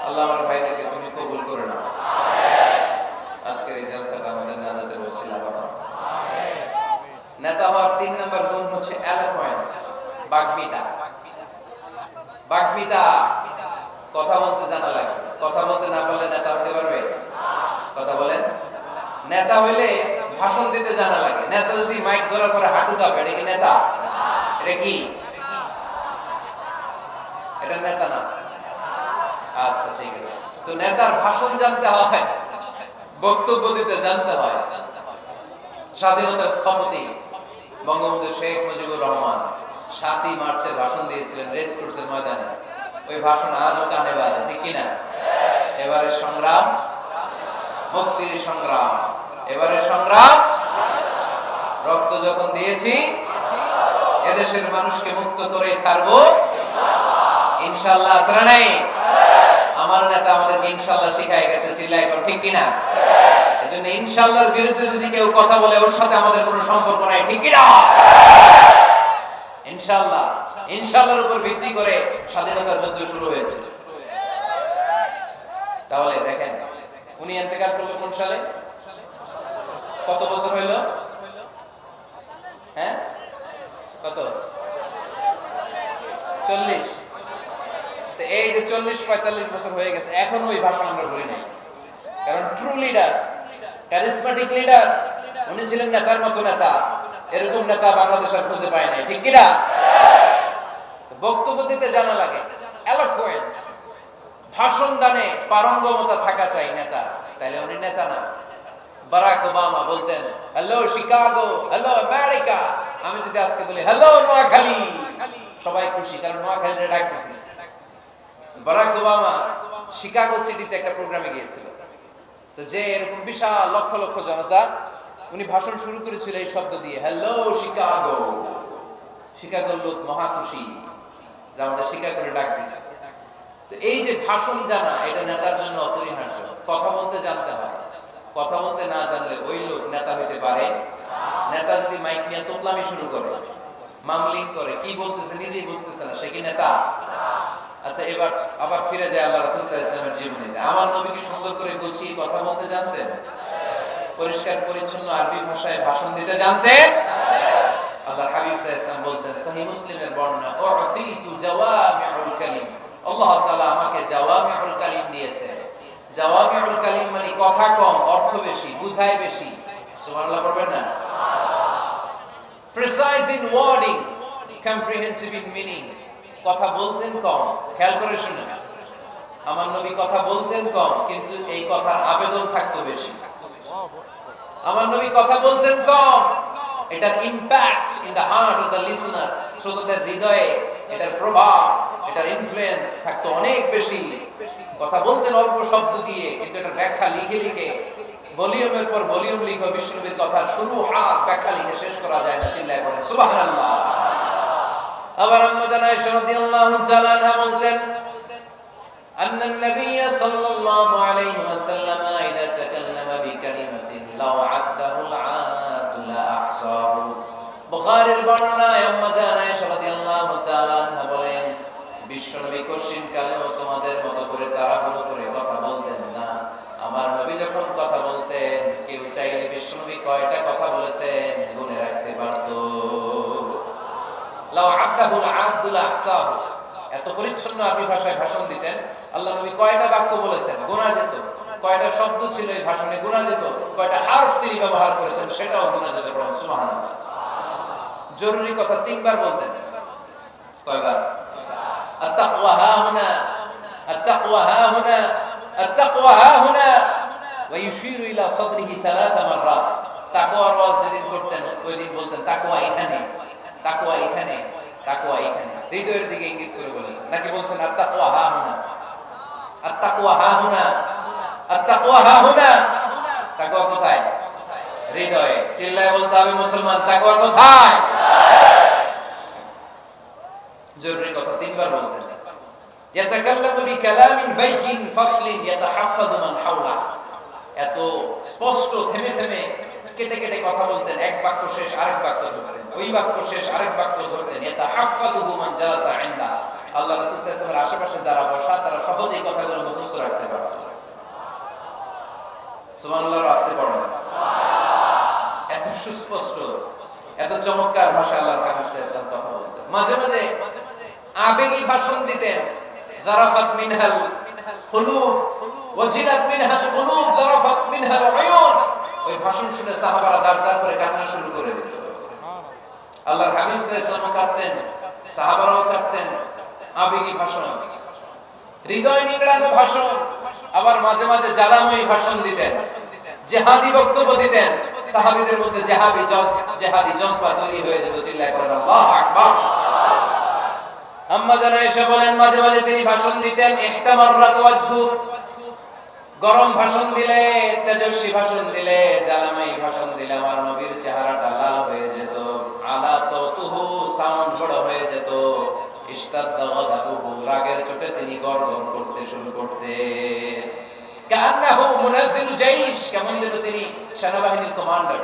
আল্লাহ, আমার ভাইদেরকে তুমি কবুল করে নাও। আজকের এই জলসাটা আমাদের নাজাতের ওসিলা বানাও। নেতা হওয়ার 3 নম্বর গুণ হচ্ছে এলোকোয়েন্স, বাগ্মিতা। বাগ্মিতা, কথা বলতে জানা লাগে। কথা বলতে না পারলে নেতা হতে পারবে? কথা বলেন। নেতা হইলে ভাষণ দিতে জানা লাগে। নেতা যদি মাইক ধরার পরে হাঁটু কাঁপে, এটা কি নেতা? এটা কি? এটা নেতা না। আচ্ছা ঠিক আছে। তো নেতার ভাষণ জানতে হয়, বক্তব্য দিতে জানতে হয়। স্বাধীনতার স্থপতি বঙ্গবন্ধু শেখ মুজিবুর রহমান 7ই মার্চের ভাষণ দিয়েছিলেন রেস কোর্সের ময়দানে। ওই ভাষণ আজও কানে বাজে, ঠিক কিনা? এবারে সংগ্রাম, মুক্তির সংগ্রাম, এবারে সংগ্রাম। রক্ত যখন দিয়েছি, এদেশের মানুষকে মুক্ত করে ছাড়বো ইনশাআল্লাহ। আসরা নাই? আমার নেতা আমাদেরকে ইনশাআল্লাহ শিখায় গেছে, চিল্লায় এখন, ঠিক কিনা? এজন্য ইনশাআল্লাহর বিরুদ্ধে যদি কেউ কথা বলে, ওর সাথে আমাদের কোনো সম্পর্ক নাই, ঠিক কিনা? ইনশাআল্লাহ, ইনশাআল্লাহর উপর ভিত্তি করে স্বাধীনতার যুদ্ধ শুরু হয়েছে। ইন্তেকাল করলো কোন সালে? কত বছর হইল? হ্যাঁ, কত? 40। তো এই যে 40-45 বছর হয়ে গেছে, এখন ওই ভাষণ আমরা বলি নাই। কারণ ট্রু লিডার, ক্যারিজমেটিক লিডার, উনি ছিলেন নেতার মতো নেতা। এরকম নেতা বাংলাদেশ আর খুঁজে পায় নাই, ঠিক কিনা? বক্তব্য দিতে জানা লাগে, এলোকুয়েন্স, ভাষণ দানে পারঙ্গমতা থাকা চাই নেতা, তাইলে উনি নেতা না। বারাক ওবামা বলতেন হ্যালো শিকাগো, হ্যালো আমেরিকা। আমি যদি আজকে বলি হ্যালো নোয়াখালী, সবাই খুশি, কারণ নোয়াখালীতে ডাকতেছি। বারাক ওবামা শিকাগো সিটিতে একটা প্রোগ্রামে গিয়েছিল, তো যে এরকম বিশাল লক্ষ লক্ষ জনতা, উনি ভাষণ শুরু করেছিল এই শব্দ দিয়ে, হ্যালো শিকাগো। শিকাগোর লোক মহা খুশি যে আমাদের শিকাগোরে ডাক দিছে। তো এই যে ভাষণ জানা, এটা নেতার জন্য অপরিহার্য। কথা বলতে জানতে হয়, কথা বলতে না জানলে ওই লোক নেতা হইতে পারে। নেতা যদি মাইক নিয়ে তোতলামি শুরু করে, মামলিং করে, কি বলতেছে নিজেই বুঝতেছে না, সে কি নেতা? আচ্ছা, এবার আবার ফিরে যায় আল্লাহ রাসূল সাল্লাল্লাহু আলাইহি ওয়াসাল্লামের জীবনে। আমার নবী কি সুন্দর করে গুছিয়ে কথা বলতে জানতেন? পরিষ্কার পরিচ্ছন্ন আরবি ভাষায় ভাষণ দিতে জানতেন? আল্লাহ হাবিব সাল্লাল্লাহু আলাইহি ওয়াসাল্লাম বলতেন, সহিহ মুসলিমের বর্ণনা, উতিতু জাওয়ামিউল কালিম, আল্লাহ তাআলা আমাকে জাওয়ামিউল কালিম দিয়েছে। জাওয়ামিউল কালিম মানে কথা কম, অর্থ বেশি, বুঝায় বেশি। সুবহানাল্লাহ পড়বেন না? Precise in wording, comprehensive in meaning. কথা বলতেন কম, খেয়াল করে শুনুন, আমার নবী কথা বলতেন কম, কিন্তু এই কথার আবেদন থাকতো বেশি। আমার নবী কথা বলতেন কম, এটার impact in the heart of the listener, শ্রোতাদের হৃদয়ে এটার প্রভাব, এটার ইনফ্লুয়েন্স থাকতো অনেক বেশি। কথা বলতেন অল্প শব্দ দিয়ে, কিন্তু এটার ব্যাখ্যা লিখে লিখে, ভলিউমের পর ভলিউম লিখে বিশ্বনবীর কথা শুরু হাত ব্যাখ্যা লিখে শেষ করা যায় না। চিল্লায় পড়েন সুবহানাল্লাহ। আবার আম্মা জানা আয়েশা রাদিয়াল্লাহু তাআলা আনহা বলতেন, আন্না নবী সাল্লাল্লাহু আলাইহি ওয়াসাল্লাম ইযা তাকাল্লামা বিকালিমাতিন লাউ আদাহুল আদ লা আহসাহু। বুখারীর বর্ণনায় আম্মা জানা আয়েশা রাদিয়াল্লাহু তাআলা আনহা বলেন, বিশ্বনবী কোশ্চিন কালেও তোমাদের মতো করে তাড়াহুড়ো করে কথা বলতেন না। আমার নবী যখন কথা বলতেন, কেউ চাইলে বিশ্বনবী কয়টা কথা বলেছেন গুনে রাখতে পারত। লাউ আদাহুল আদ লা আহসাহু, এত পরিচ্ছন্ন আরবি ভাষায় ভাষণ দিতেন। আল্লাহ নবী কয়টা বাক্য বলেছেন গোনা যেত, কয়টা শব্দ ছিল এই ভাষণে গোনা যেত, কয়টা হারফ তিনি ব্যবহার করেছেন সেটাও গোনা যেত। সুবহানাল্লাহ। জরুরি কথা 3 বার বলতেন। কয়বার? আত-তাকওয়া হাহুনা, আত-তাকওয়া হাহুনা, আত-তাকওয়া হাহুনা, ওয়া ইউশিরু ইলা সাদরিহি 3 মাররাত। তাকওয়ার ওয়াজ যেদিন করতেন ওই দিন বলতেন তাকওয়া এখানে, তাকওয়া এখানে, তাকওয়া এখানে, হৃদয়ের দিকে ইঙ্গিত করে বলেছেন। নাকি বলছেন আত-তাকওয়া হাহুনা, আত-তাকওয়া হাহুনা, আত-তাকওয়া হাহুনা। তাকওয়া কোথায়? হৃদয়ে। চিল্লায় বলতে হবে মুসলমান, তাকওয়া কোথায়? জরুরি কথা 3 বার বলতেন। ইয়াতাকাল্লামু বিকালামিন বাইয়িন ফাসলিন ইয়াতাহাফফাযু মান হাওলা। এত স্পষ্ট, থেমে থেমে, কেটে কেটে কথা বলতেন। এক বাক্য শেষ আরেক বাক্য ধরতেন, ওই বাক্য শেষ আরেক বাক্য ধরতেন। ইয়াতাহাফফাযু মান জালাসা ইনদা। আল্লাহ রাসূল সাল্লাল্লাহু আলাইহি ওয়াসাল্লামের আশেপাশে যারা বসা, তারা সহজেই কথাগুলো মুখস্থ রাখতে পারত। সুবহানাল্লাহ। আস্তে পড়েন। এত সুস্পষ্ট, এত চমৎকার ভাষা আল্লাহর হাবিব সাল্লাল্লাহু আলাইহি ওয়াসাল্লাম কথা বলতেন। মাঝে মাঝে আবেগী ভাষণ দিতেন। জারাফাত মিনহাল কুলুব, ওয়াজিলাত মিনহাল কুলুব, জারাফাত মিনহাল উয়ুন। ওই ভাষণ শুনে সাহাবারা দাঁড় করে কান্না শুরু করে দিত। আল্লাহর হাবিব সাল্লাল্লাহু আলাইহি ওয়াসাল্লাম কাঁদতেন, সাহাবারাও কাঁদতেন। আবেগী ভাষণ, হৃদয় নিংড়ানো ভাষণ। আবার মাঝে মাঝে জ্বালাময়ী ভাষণ দিতেন, জিহাদি বক্তব্য দিতেন। সাহাবীদের মধ্যে জিহাদি জজবা তৈরি হয়ে যেত। চিল্লায় পড়েন আল্লাহু আকবার। আম্মা জানা আয়েশা বলেন, মাঝে মাঝে তিনি ভাষণ দিতেন, ইহতামাররাত ওয়াজহু, গরম ভাষণ দিলে, তেজস্বী ভাষণ দিলে, জ্বালাময়ী ভাষণ দিলে আমার নবীর চেহারাটা লাল হয়ে যেত। আলা সাউতুহু, সাউন্ড বড় হয়ে যেত। ইশতাদ্দা গাদাবুহু, রাগের চোটে তিনি গড়গড় করতে শুরু করতেন। কান্নাহু মুনাজ্জিলু জাইশ, কেমন যেন তিনি সেনাবাহিনীর কমান্ডার,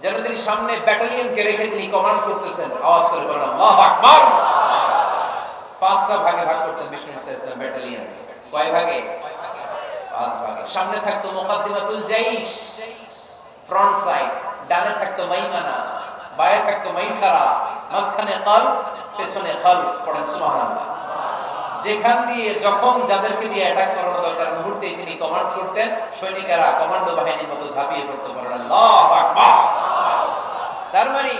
যেন তিনি সামনে ব্যাটালিয়নকে রেখে তিনি কমান্ড করতেছেন। আওয়াজ করে বলেন আল্লাহু আকবার। 5টা ভাগে ভাগ করতেন বিষ্ণু ইসলাম ব্যাটালিয়ন। কয় ভাগে? 5 ভাগে। সামনে থাকতো মুকাদ্দিমাতুল জাইশ, ফ্রন্ট সাইড, ডানে থাকতো মাইমানা, বায়ে থাকতো মাইসারা, মাঝখানে কলব, পেছনে খালফ। পড়েন সুবহানাল্লাহ। যেখান দিয়ে যখন যাদেরকে দিয়ে অ্যাটাক করানো দরকার মুহূর্তে তিনি কমান্ড করতেন, সৈনিকেরা কমান্ডো বাহিনীর মতো ঝাঁপিয়ে পড়তে পারেন। আল্লাহু আকবার। তার মানে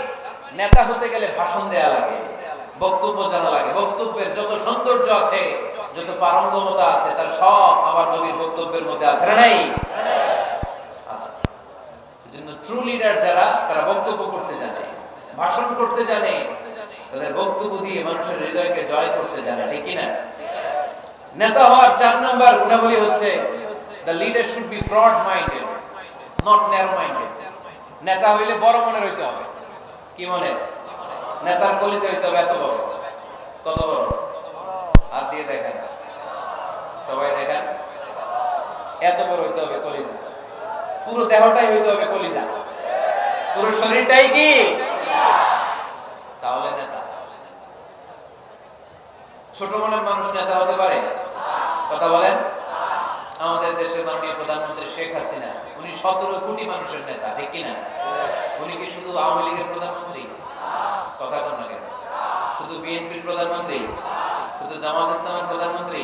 নেতা হতে গেলে ভাষণ দেয়া লাগে, বক্তব্য জানা লাগে। বক্তব্যের যত সৌন্দর্য আছে, যত পারঙ্গমতা আছে, তার সব আমার নবীর বক্তব্যের মধ্যে আছে না নাই? আচ্ছা, এজন্য ট্রু লিডার যারা, তারা বক্তব্য করতে জানে, ভাষণ করতে জানে, তাদের বক্তব্য দিয়ে মানুষের হৃদয়কে জয় করতে জানে, ঠিক কি না? নেতা হওয়ার 4 নাম্বার গুণাবলী হচ্ছে the leader should be broad minded, not narrow minded. নেতা হইলে বড় মনের হইতে হবে। কি মনে? নেতার কলিজা হইতে হবে এত বড়। কত বড়? হাত দিয়ে দেখেন, সবাই দেখেন, এত বড় হইতে হবে কলিজা। পুরো দেহটাই হইতে হবে কলিজা, পুরো শরীরটাই কি? তাহলে নেতা। ছোট মনের মানুষ নেতা হতে পারে? কথা বলেন। আমাদের দেশের মাননীয় প্রধানমন্ত্রী শেখ হাসিনা, উনি 17 কোটি মানুষের নেতা, ঠিক কিনা? উনি কি শুধু আওয়ামী লীগের প্রধানমন্ত্রী? কথা বল না কেন? শুধু বিএনপির প্রধানমন্ত্রী? শুধু জামাত ইসলামের প্রধানমন্ত্রী?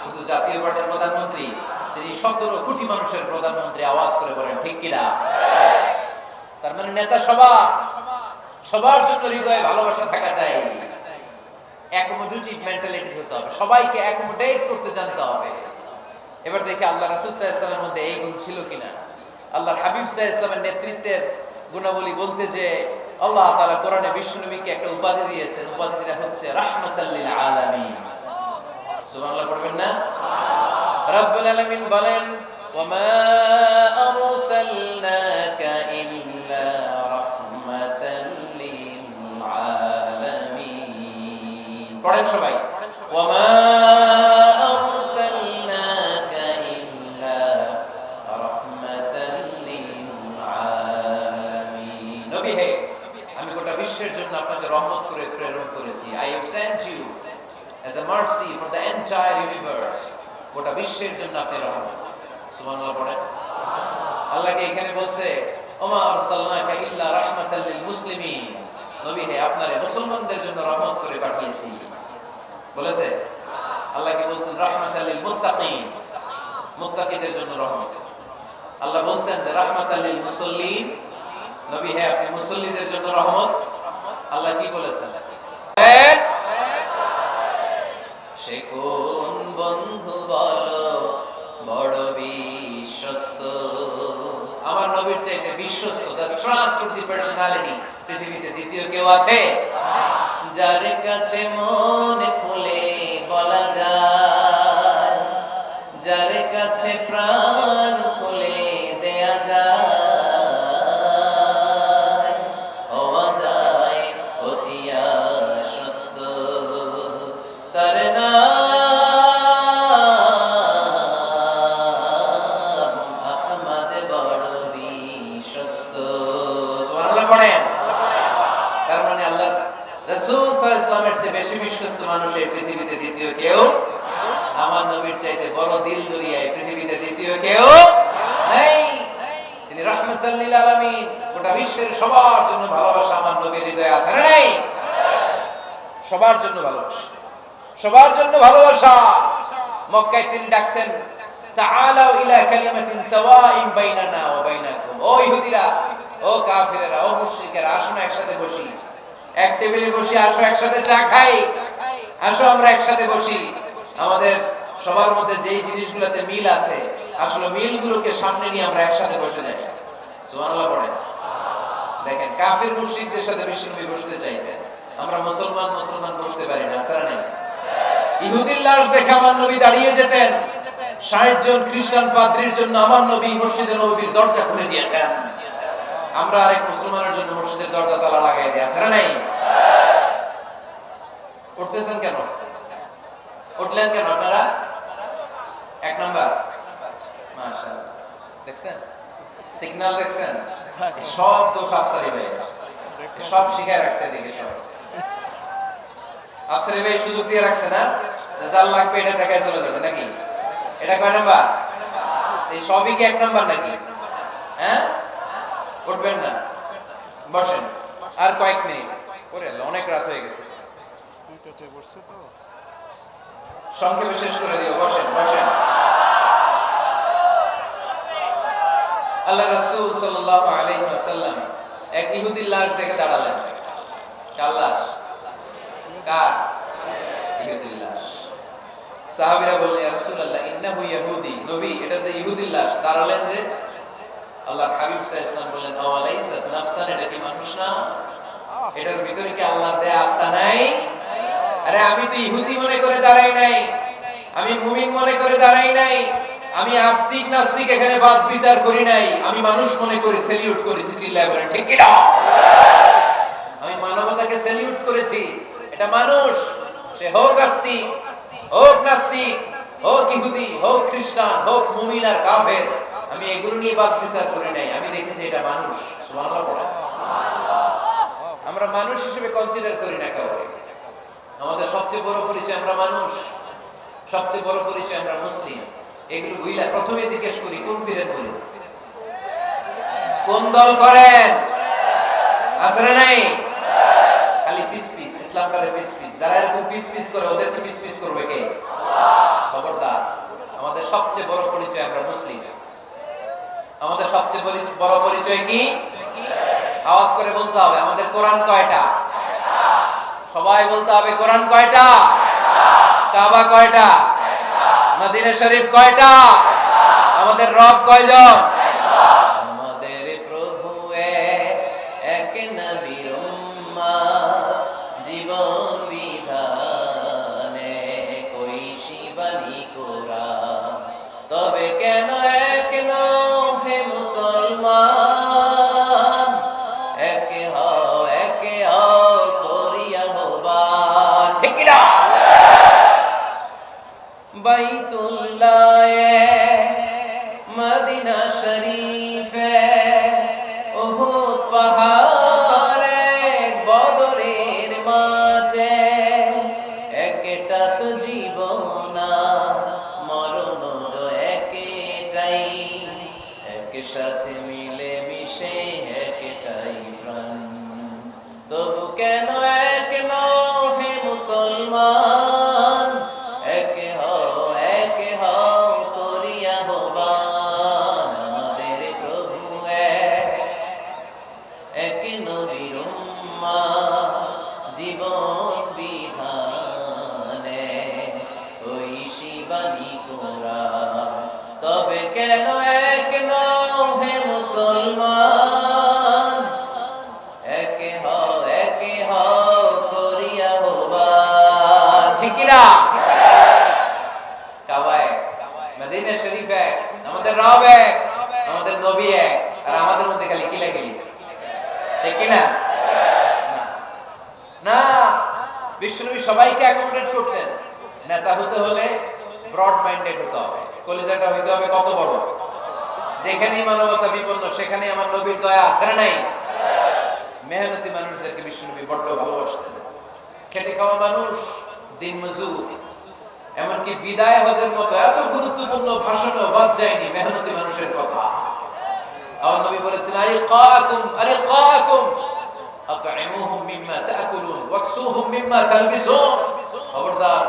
শুধু জাতীয় পার্টির প্রধানমন্ত্রী? তিনি 17 কোটি মানুষের প্রধানমন্ত্রী। আওয়াজ করে বলেন ঠিক কিনা? তার মানে নেতা সবার জন্য হৃদয়ে ভালোবাসা থাকা চাই, অ্যাকোমোডেটিভ মেন্টালিটি হতে হবে, সবাইকে অ্যাকোমোডেট করতে জানতে হবে। এবার দেখি আল্লাহ রাসূল সাল্লাল্লাহু আলাইহি ওয়াসাল্লামের মধ্যে এই গুণ ছিল কিনা। আল্লাহর হাবিব সাল্লাল্লাহু আলাইহি ওয়াসাল্লামের নেতৃত্বের গুণাবলী বলতে যে আল্লাহ তাআলা কোরআনে বিশ্বনবীকে একটা উপাধি দিয়েছেন, উপাধিটা হচ্ছে রাহমাতাল লিল আলামিন। সুবহানাল্লাহ পড়বেন না? রব্বুল আলামিন বলেন ওয়া মা আরসালনাকা ইল্লা রাহমাতাল লিল আলামিন। পড়েন সবাই, ওয়া মা আরসালনাকা ইল্লা রাহমাতাল লিল আলামিন। নবী হে, আমি গোটা বিশ্বের জন্য আপনাকে রহমত করে প্রেরণ করেছি। I have sent you as a mercy for the entire universe. গোটা বিশ্বের জন্য আপনি রহমত। সুবহানাল্লাহ পড়েন। আল্লাহকে এখানে বলছে ওমা আরসালনাকা ইল্লা রাহমাতাল লিল মুসলিমিন। নবী হে, আপনারে মুসলমানদের জন্য রহমত করে পাঠিয়েছি বলেছে। আল্লাহকে বলছেন রাহমাতাল লিল মুত্তাকিন, মুত্তাকিদের জন্য রহমত। আল্লাহ বলছেন যে রাহমাতাল লিল মুসাল্লিন, নবী হে, আপনি মুসল্লিদের জন্য রহমত। আল্লাহ কি বলেছেন? সে কোন বন্ধু বলো বড় বিশ্বস্ত? আমার নবীর চাইতে বিশ্বস্ত, the trustworthy personality পৃথিবীতে দ্বিতীয় কেউ আছে? যার কাছে মন খুলে বলা যায়, যার কাছে প্রাণ খুলে দেয়া যায়, হওয়া যায় অতি আশ্বস্ত। তার নাম আহমদ বড় বিশ্বস্ত। সুবহানাল্লাহ পড়েন। তার মানে আল্লাহ রাসূল সাল্লাল্লাহু আলাইহি ওয়াসাল্লামের চেয়ে বেশি বিশ্বস্ত মানুষ এই পৃথিবীতে দ্বিতীয় কেউ, আমার নবীর চাইতে বড় দিল দরিয়া এই পৃথিবীতে দ্বিতীয় কেউ নাই। তিনি রাহমাতাল লিল আলামিন, গোটা বিশ্বের সবার জন্য ভালোবাসা আমার নবীর হৃদয়ে আছে না নাই? সবার জন্য ভালোবাসা, সবার জন্য ভালোবাসা। মক্কায় তিনি ডাকতেন তাআলাউ ইলা কালিমাতিন সাওয়াইন বাইনানা ওয়া বাইনাকুম। ও ইহুদিরা, ও কাফিরেরা, ও মুশরিকেরা, আসো না একসাথে বসি, এক টেবিলে বসি, আসো একসাথে চা খাই, আসো আমরা একসাথে বসি। আমাদের সবার মধ্যে যেই জিনিসগুলোতে মিল আছে, আসলে মিলগুলোকে সামনে নিয়ে আমরা একসাথে বসে যাই। সুবহানাল্লাহ পড়েন। দেখেন, কাফির মুশরিকদের সাথে বিশ্বনবী বসতে চাইতেন, আমরা মুসলমান বসতে পারি না, আসলে নাই। ইহুদির লাশ দেখে আমার নবী দাঁড়িয়ে যেতেন। 60 জন খ্রিস্টান পাদ্রীর জন্য আমার নবী মসজিদে নববীর দরজা খুলে দিয়েছেন। আমরা আরেক মুসলমানের জন্য মসজিদের দরজা তালা লাগাই দেয়া আছে না নাই? উঠতেছেন কেন? উঠলেন কেন আপনারা? 1 নাম্বার, মাশাআল্লাহ, দেখছেন সিগন্যাল, দেখছেন সব দোষ আফসারি ভাই, সব শিখায় রাখছে এদিকে। সব আফসারি ভাই সুযোগ দিয়ে রাখছে না, যার লাগবে এটা দেখায় চলে যাবে নাকি? এটা কয় নাম্বার? এই সবই কি এক নাম্বার নাকি? হ্যাঁ, উঠবেন না, বসেন আর কয়েক মিনিট করে, অনেক রাত হয়ে গেছে, সংক্ষেপে শেষ করে দিও। বসেন বসেন। আল্লাহ রাসূল সাল্লাল্লাহু আলাইহি ওয়াসাল্লাম এক ইহুদির লাশ দেখে দাঁড়ালেন। কার লাশ? কার? ইহুদির লাশ। সাহাবীরা বললেন, ইয়া রাসূলুল্লাহ ইন্নাহু ইয়াহুদি, নবী এটা যে ইহুদির লাশ। দাঁড়ালেন যে? আল্লাহর হাবিব সাল্লাল্লাহু আলাইহি ওয়াসাল্লাম বললেন, আওয়ালাইসাত নাফসান, এটা কি মানুষ না? এটার ভিতরে কি আল্লাহর দেয়া আত্মা নাই? আরে আমি তো ইহুদি মনে করে দাঁড়াই নাই, আমি মুমিন মনে করে দাঁড়াই নাই, আমি আস্তিক নাস্তিক এখানে বাস বিচার করি নাই, আমি মানুষ মনে করে সেলিউট করেছি। চিল্লায় বলেন ঠিক কি না? আমি মানবতাকে সেলিউট করেছি। এটা মানুষ, সে হোক আস্তিক, হোক নাস্তিক, হোক ইহুদি, হোক খ্রিস্টান, হোক মুমিন আর কাফের, আমি এগুলো নিয়ে বাস বিচার করি নাই। আমি দেখেছি এটা মানুষ। সুবহানাল্লাহ পড়েন। আমরা মানুষ হিসেবে কনসিডার করি না কাউকে। আমাদের সবচেয়ে বড় পরিচয় আমরা মানুষ, সবচেয়ে বড় পরিচয় আমরা মুসলিম। এগুলো বুঝলা প্রথমে জিজ্ঞেস করি কোন পীরের বলি, কোন দল করেন, আসলে নাই খালি পিস পিস, ইসলাম করে পিস পিস। যারা এরকম পিস পিস করে ওদেরকে পিস পিস করবে কে? খবরদার। আমাদের সবচেয়ে বড় পরিচয় আমরা মুসলিম। আমাদের সবচেয়ে বড় পরিচয় কি? আওয়াজ করে বলতে হবে, আমাদের কোরআন কয়টা? সবাই বলতে হবে, কোরআন কয়টা? কাবা কয়টা? মদিনা শরীফ কয়টা? আমাদের রব কয়জন? আমাদের প্রভু এক, নবীর উম্মত, জীবন বিধানে কইশি বাণী কোরআন। তবে কেন এক নও হে মুসলমান, একে হও করিয়া হবান। ঠিক না? বাইতুল্লাহ মদিনা শরীফে উহুদ পাহাড়ে বদরের মাঠে, একটা তো জীবন মরণ জয় একটাই, একসাথে মিলে মিশে একটাই প্রাণ। তবু কেন এক নও হে মুসলমান, একে হও করিয়া হবান। আমাদের প্রভু এক, নবীর উম্মত, জীবন বিধানে কইশি বাণী কোরআন। তবে কেন এক নও হে মুসলমান, একে হও করিয়া হবান। ঠিক না? কাবা এক, মদিনা শরীফ এক, আমাদের রব এক, আমাদের নবী এক, আর আমাদের মধ্যে খালি কিলাকিলি। ঠিক কি না? না, বিশ্বনবী সবাইকে অ্যাকোমোডেট করতেন। নেতা হতে হলে ব্রড মাইন্ডেড হতে হবে, কলিজাটা হইতে হবে কত বড়, যেখানেই মানবতা বিপন্ন সেখানেই আমার নবীর দয়া আছে না নাই? মেহনতি মানুষদেরকে বিশ্বনবী বড্ড ভালোবাসতেন। খেটে খাওয়া মানুষ, দিন মজুর, এমনকি বিদায় হজের মতো এত গুরুত্বপূর্ণ ভাষণও বাদ যায়নি মেহনতি মানুষের কথা। আমার নবী বলেছেন, আরিকাকুম আত'ইমুহুম মিম্মা তা'কুলুন ওয়াকসুহুম মিম্মা তালবিসুন। খবরদার,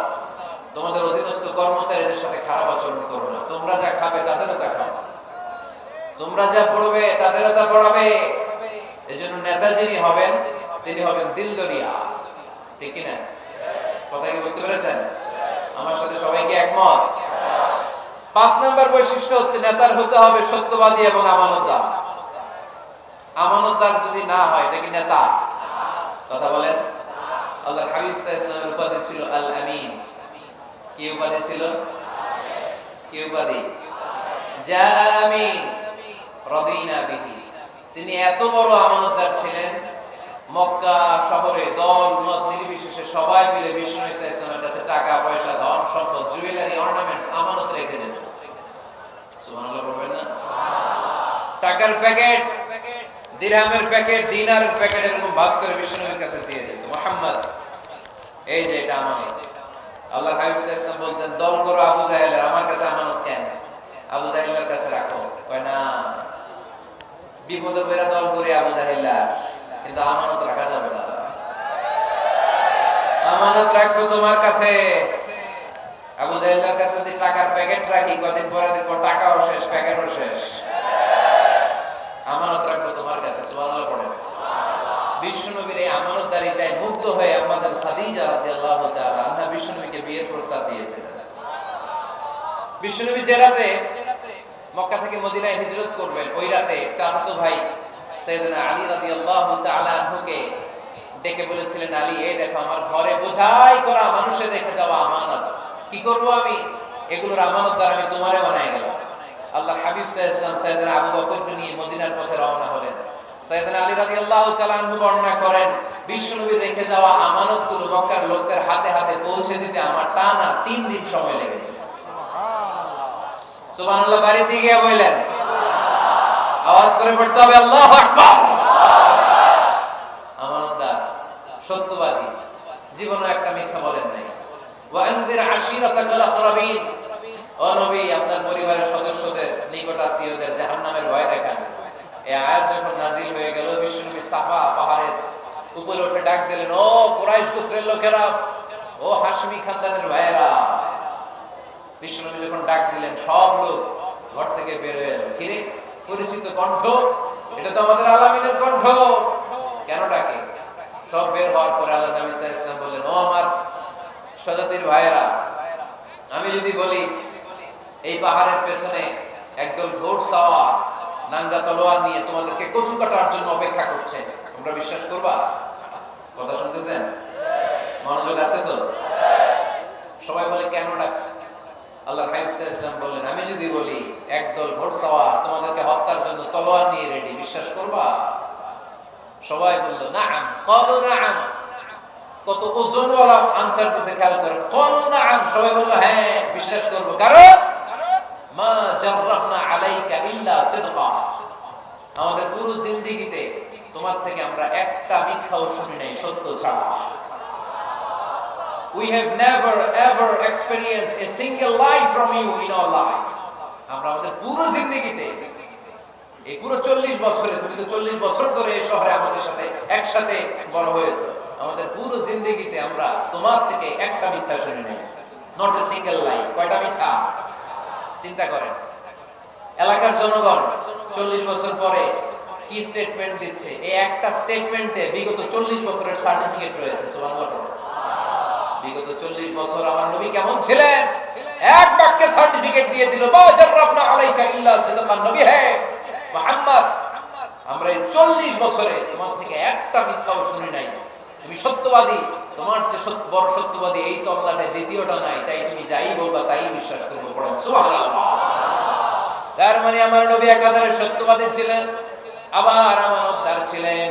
তোমাদের অধীনস্থ কর্মচারীদের সাথে খারাপ আচরণ করো না। তোমরা যা খাবে তাদেরও তা খাও, তোমরা যা পড়বে তাদেরও তা পড়াবে। এজন্য নেতা যিনি হবেন তিনি হবেন দিলদরিয়া। ঠিক কি না? কথা কি বুঝতে পেরেছেন? আমার সাথে সবাইকে একমত? 5 নাম্বার বৈশিষ্ট্য হচ্ছে নেতার হতে হবে সত্যবাদী এবং আমানতদার। আমানতদার যদি না হয় এটা কি নেতা? কথা বলেন। আল্লাহর হাবিব সাল্লাল্লাহু আলাইহি ওয়াসাল্লামের উপাধি ছিল আল আমিন। কি উপাধি ছিল? কি উপাধি? যা আল আমিন রাদিনা বিহি। তিনি এত বড় আমানতদার ছিলেন, মক্কা শহরে দল মত নির্বিশেষে সবাই মিলে বিষ্ণু ইসা ইসলামের কাছে টাকা পয়সা, ধন সম্পদ, জুয়েলারি, অর্নামেন্টস আমানত রেখে যেত। সুবহানাল্লাহ বলবেন না? টাকার প্যাকেট, দিরহামের প্যাকেট, দিনারের প্যাকেট এরকম ভাঁজ করে বিষ্ণুর কাছে দিয়ে যেত। মুহাম্মদ, এই যে এটা আমানত। আল্লাহর হাবিব সাল্লাল্লাহু আলাইহি ওয়াসাল্লাম বলতেন, দল করো আবু জাহেলের, আমার কাছে আমানত কেন? আবু জাহেলের কাছে রাখ। বিপদে পড়ে দল করে আবু জাহেল্লা, কিন্তু আমানত রাখা যাবে না। আমানত রাখবো তোমার কাছে। আবু জাহেলের কাছে যদি টাকার প্যাকেট রাখি, কদিন পরে দেখবো টাকাও শেষ, প্যাকেটও শেষ। আমানত রাখবো তোমার কাছে। সুবহানাল্লাহ পড়ে। বিশ্বনবীর এই আমানতদারিতায় মুগ্ধ হয়ে আম্মাজান খাদিজা রাদিয়াল্লাহু তাআলা আনহা বিশ্বনবীকে বিয়ের প্রস্তাব দিয়েছিলেন। বিশ্বনবী যে রাতে মক্কা থেকে মদিনায় হিজরত করবেন, ওই রাতে চাচাতো ভাই সাইয়েদনা আলী রাদিয়াল্লাহু তাআলা আনহুকে ডেকে বলেছিলেন, আলী, এই দেখো আমার ঘরে বোঝাই করা মানুষে রেখে যাওয়া আমানত, কি করব আমি? এগুলোর আমানতদার আমি তোমারে বানাই গেলাম। আল্লাহ হাবিব সাল্লাল্লাহু আলাইহি ওয়াসাল্লাম সাইয়েদনা আবু বকরকে নিয়ে মদিনার পথে রওনা হলেন। সাইয়েদনা আলী রাদিয়াল্লাহু তাআলা আনহু বর্ণনা করেন, বিশ্বনবী রেখে যাওয়া আমানতগুলো মক্কার লোকদের হাতে হাতে পৌঁছে দিতে আমার টানা 3 দিন সময় লেগেছে। সুবহানাল্লাহ। বাড়িতে গিয়ে বললেন, আওয়াজ করে পড়তে হবে আল্লাহু আকবার। আমানতদার, সত্যবাদী, জীবনে একটা মিথ্যা বলেন নাই। ওয়া আনজির আশিরাতাকাল আকরাবিন, ও নবী, আপনার পরিবারের সদস্যদের, নিকট আত্মীয়দের জাহান্নামের ভয় দেখান। এই আয়াত যখন নাজিল হয়ে গেল, বিশ্বনবী সাফা পাহাড়ের উপরে উঠে ডাক দিলেন, ও কুরাইশ গোত্রের লোকেরা, ও হাশমি খানদানের ভাইয়েরা। বিশ্বনবী যখন ডাক দিলেন, সব লোক ঘর থেকে বের হয়ে এলো। কিরে, পরিচিত কণ্ঠ, এটা তো আমাদের আলামিনের কণ্ঠ, কেন ডাকে? সব বের হওয়ার পরে আল্লাহ নবী সাল্লাল্লাহু আলাইহি ওয়াসাল্লাম বললেন, ও আমার স্বজাতির ভাইয়েরা, আমি যদি বলি এই পাহাড়ের পেছনে একদল ঘোড়সাওয়া নাঙ্গা তলোয়ার নিয়ে তোমাদেরকে কচু কাটার জন্য অপেক্ষা করছে, তোমরা বিশ্বাস করবা? কথা শুনতেছেন? মনোযোগ আছে তো? সবাই বলে, কেন ডাকছে? আল্লাহ হাবিব সাল্লাল্লাহু আলাইহি ওয়াসাল্লাম বললেন, আমি যদি বলি একদল ঘোড়সাওয়ার তোমাদেরকে হত্যার জন্য তলোয়ার নিয়ে রেডি, বিশ্বাস করবা? সবাই বলল, নাআম। ক্বালু নাআম। কত ওজনওয়ালা আনসার দিতে, খেয়াল করেন। ক্বালু নাআম, সবাই বলল, হ্যাঁ বিশ্বাস করব। কারণ মা জাররাবনা আলাইকা ইল্লা সিদকা, আমাদের পুরো জিন্দেগিতে তোমার থেকে আমরা একটা মিথ্যাও শুনি নাই, সত্য ছাড়া। We have never ever experienced a single lie from you in our life. আমরা আমাদের পুরো জিন্দেগিতে, এই পুরো 40 বছরে, তুমি তো 40 বছর ধরে এই শহরে আমাদের সাথে একসাথে বড় হয়েছো, আমাদের পুরো জিন্দেগিতে আমরা তোমার থেকে একটা মিথ্যা শুনি নাই। নট এ সিঙ্গেল লাই। কয়টা মিথ্যা? চিন্তা করেন। এলাকার জনগণ 40 বছর পরে কি স্টেটমেন্ট দিচ্ছে, এই একটা স্টেটমেন্টে বিগত 40 বছরের সার্টিফিকেট রয়েছে। সুবহানাল্লাহ। বিগত 40 বছর আমার নবী কেমন ছিলেন, এক বাক্যে সার্টিফিকেট দিয়ে দিল, মা জাররাবনা আলাইকা ইল্লা সিদকান। নবী হে মুহাম্মদ, আমরা এই 40 বছরে তোমার থেকে একটা মিথ্যাও শুনি নাই, তুমি সত্যবাদী, তোমার চেয়ে বড় সত্যবাদী এই তল্লাটে দ্বিতীয়টা নাই, তাই তুমি যাই বলবা তাই বিশ্বাস করব। পড়েন সুবহানাল্লাহ। তার মানে আমার নবী একাধারে সত্যবাদী ছিলেন, আবার আমানতদার ছিলেন।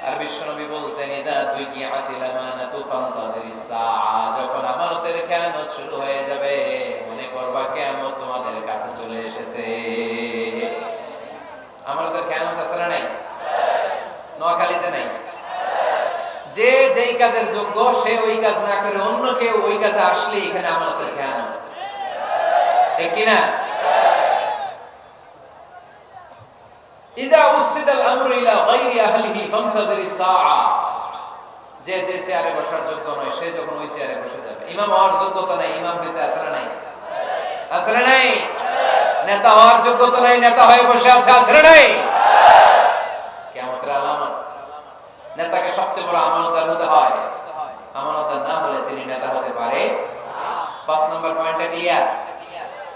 আর বিশ্বনবী বলতেন, ইদা দুইকিআতিল আমানাতু ফান্তাযিরিস সাআ, যখন আমানতের খেয়ানত শুরু হয়ে যাবে, মনে করবা কিয়ামত তোমাদের কাছে চলে এসেছে। আমানতের খেয়ানত আছে না নাই? নোয়াখালীতে নাই? যে যেই কাজের যোগ্য সে ওই কাজ না করে অন্য কেউ ওই কাজে আসলে এখানে আমানতের খেয়ানত, ঠিক কি না? ইদা উসিদাল আমরু ইলা গায়রি আহলিহি ফান্তাযিরিস সাআ, যে যে চেয়ারে বসার যোগ্য নয় সে যখন ওই চেয়ারে বসে যাবে। ইমাম হওয়ার যোগ্যতা নাই, ইমাম হইছে আছে না নাই? আছে না নাই? নেতা হওয়ার যোগ্যতা নাই, নেতা হয়ে বসে আছে, আছে না নাই? কিয়ামতের আলামত। নেতাকে সবচেয়ে বড় আমানতদার হতে হয়, আমানতদার না হলে তিনি নেতা হতে পারে। 5 নম্বর পয়েন্টটা ক্লিয়ার?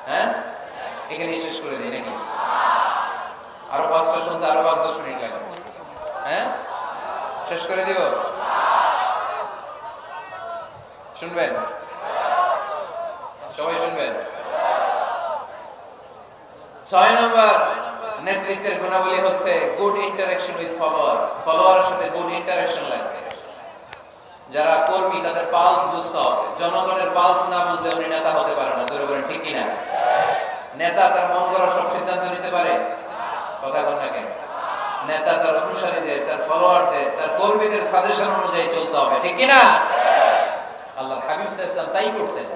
হ্যাঁ, এখানে শেষ করে দিই নাকি? আরো 5টা শুনতে আরো 5-10 মিনিট লাগবে। হ্যাঁ, শেষ করে দিব? শুনবেন? সবাই শুনবেন? 6 নম্বর নেতৃত্বের গুণাবলী হচ্ছে গুড ইন্টারঅ্যাকশন উইথ ফলোয়ার। ফলোয়ারের সাথে গুড ইন্টারঅ্যাকশন লাগবে। যারা কর্মী তাদের পালস বুঝতে হবে। জনগণের পালস না বুঝলে উনি নেতা হতে পারে না। জোরে বলেন ঠিক কি না? নেতা তার মন গড়া সব সিদ্ধান্ত নিতে পারে? কথা বল না কেন? নেতা তার অনুসারীদের, তার ফলোয়ারদের, তার কর্মীদের সাজেশন অনুযায়ী চলতে হবে, ঠিক কি না? আল্লাহর হাবিব সাল্লাল্লাহু আলাইহি ওয়াসাল্লাম তাই করতেন।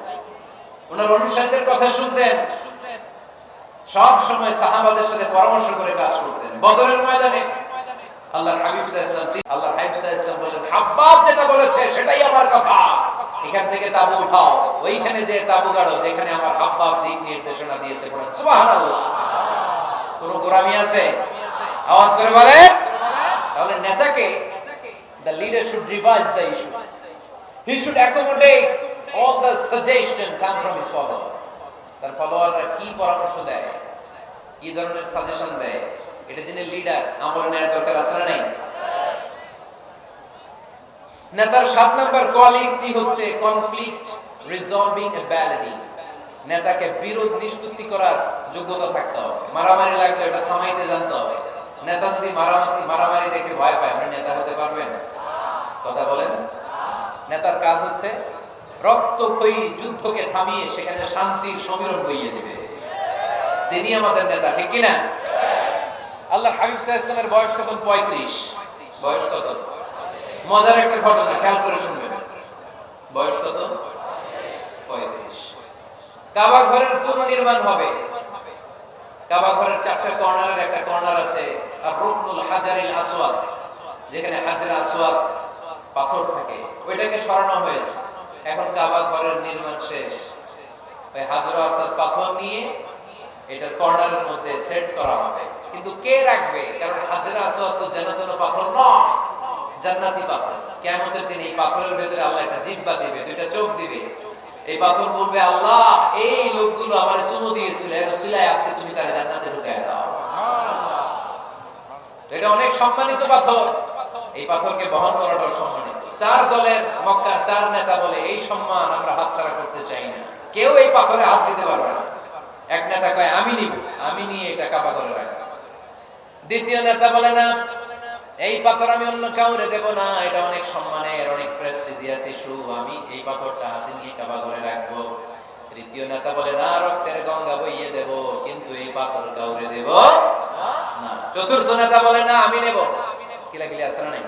ওনার অনুসারীদের কথা শুনতেন। সব সময় সাহাবাদের সাথে পরামর্শ করে কাজ করতেন। বদরের ময়দানে আল্লাহর হাবিব সাল্লাল্লাহু আলাইহি ওয়াসাল্লাম বলেন, হাব্বাব যেটা বলেছে সেটাই আমার কথা, এখান থেকে তাবু উঠাও, ওইখানে যে তাবু গাড়ো যেখানে আমার হাব্বাব দিক নির্দেশনা দিয়েছে। বলেন সুবহানাল্লাহ। কোন গোরামি আছে? আওয়াজ করে বলেন। তাহলে নেতাকে, the leader should revise the issue, he should accommodate all the suggestion come from his follower. তার ফলোয়াররা কি পরামর্শ দেয়, কি ধরনের সাজেশন দেয়, এটা জেনে লিডার আমল নেওয়ার দরকার আছে না নাই? নেতার 7 নাম্বার কোয়ালিটি হচ্ছে কনফ্লিক্ট রিজলভিং অ্যাবিলিটি। নেতাকে বিরোধ নিষ্পত্তি করার যোগ্যতা থাকতে হবে। মারামারি লাগলে এটা থামাইতে জানতে হবে। নেতা যদি মারামারি দেখে ভয় পায়, আপনি নেতা হতে পারবেন? কথা বলেন। নেতার কাজ হচ্ছে রক্তক্ষয়ী যুদ্ধকে থামিয়ে সেখানে শান্তির সমীরণ বইয়ে দিবে। তিনি আমাদের নেতা, ঠিক কিনা? আল্লাহর হাবিব সাল্লাল্লাহু আলাইহি ওয়াসাল্লামের বয়স তখন 35। বয়স কত? মজার একটা ঘটনা, খেয়াল করে শুনবেন। বয়স কত? 35। কাবা ঘরের পুনর্নির্মাণ হবে। কাবা ঘরের 4টা কর্নারের একটা কর্নার আছে আর রুকনুল হাজারিল আসওয়াদ, যেখানে হাজরে আসওয়াদ পাথর থাকে, ওইটাকে সরানো হয়েছে। এখন কাবা ঘরের নির্মাণ শেষ, ওই হাজরে আসওয়াদ পাথর নিয়ে এটার কর্নারের মধ্যে সেট করা হবে। কিন্তু কে রাখবে? কারণ হাজরে আসওয়াদ তো যেন তেন পাথর নয়, জান্নাতি পাথর। কিয়ামতের দিন এই পাথরের ভেতরে আল্লাহ একটা জিহ্বা দিবে, দুইটা চোখ দিবে। এই পাথর বলবে, আল্লাহ এই লোকগুলো আমারে চুমু দিয়েছিল, এর উসিলায় আজকে তুমি তারে জান্নাতে ঢুকায় দাও। এটা অনেক সম্মানিত পাথর, এই পাথরকে বহন করাটাও সম্মানিত। 4 দলের মক্কার 4 নেতা বলে এই সম্মান আমরা হাতছাড়া করতে চাই না, কেউ এই পাথরে হাত দিতে পারবে না। এক নেতা কয় আমি নিব, আমি নিয়ে এটা কাবা ঘরে রাখবো। দ্বিতীয় নেতা বলে না, এই পাথর আমি অন্য কাউরে দেব না, এটা অনেক সম্মানের, অনেক প্রেস্টিজিয়াস ইস্যু, আমি এই পাথরটা হাতে নিয়ে কাবা ঘরে রাখবো। তৃতীয় নেতা বলে না, রক্তের গঙ্গা বইয়ে দেব, কিন্তু এই পাথর কাউরে দেব না। চতুর্থ নেতা বলে না, আমি নেব। কিলাকিলি আছে না নাই?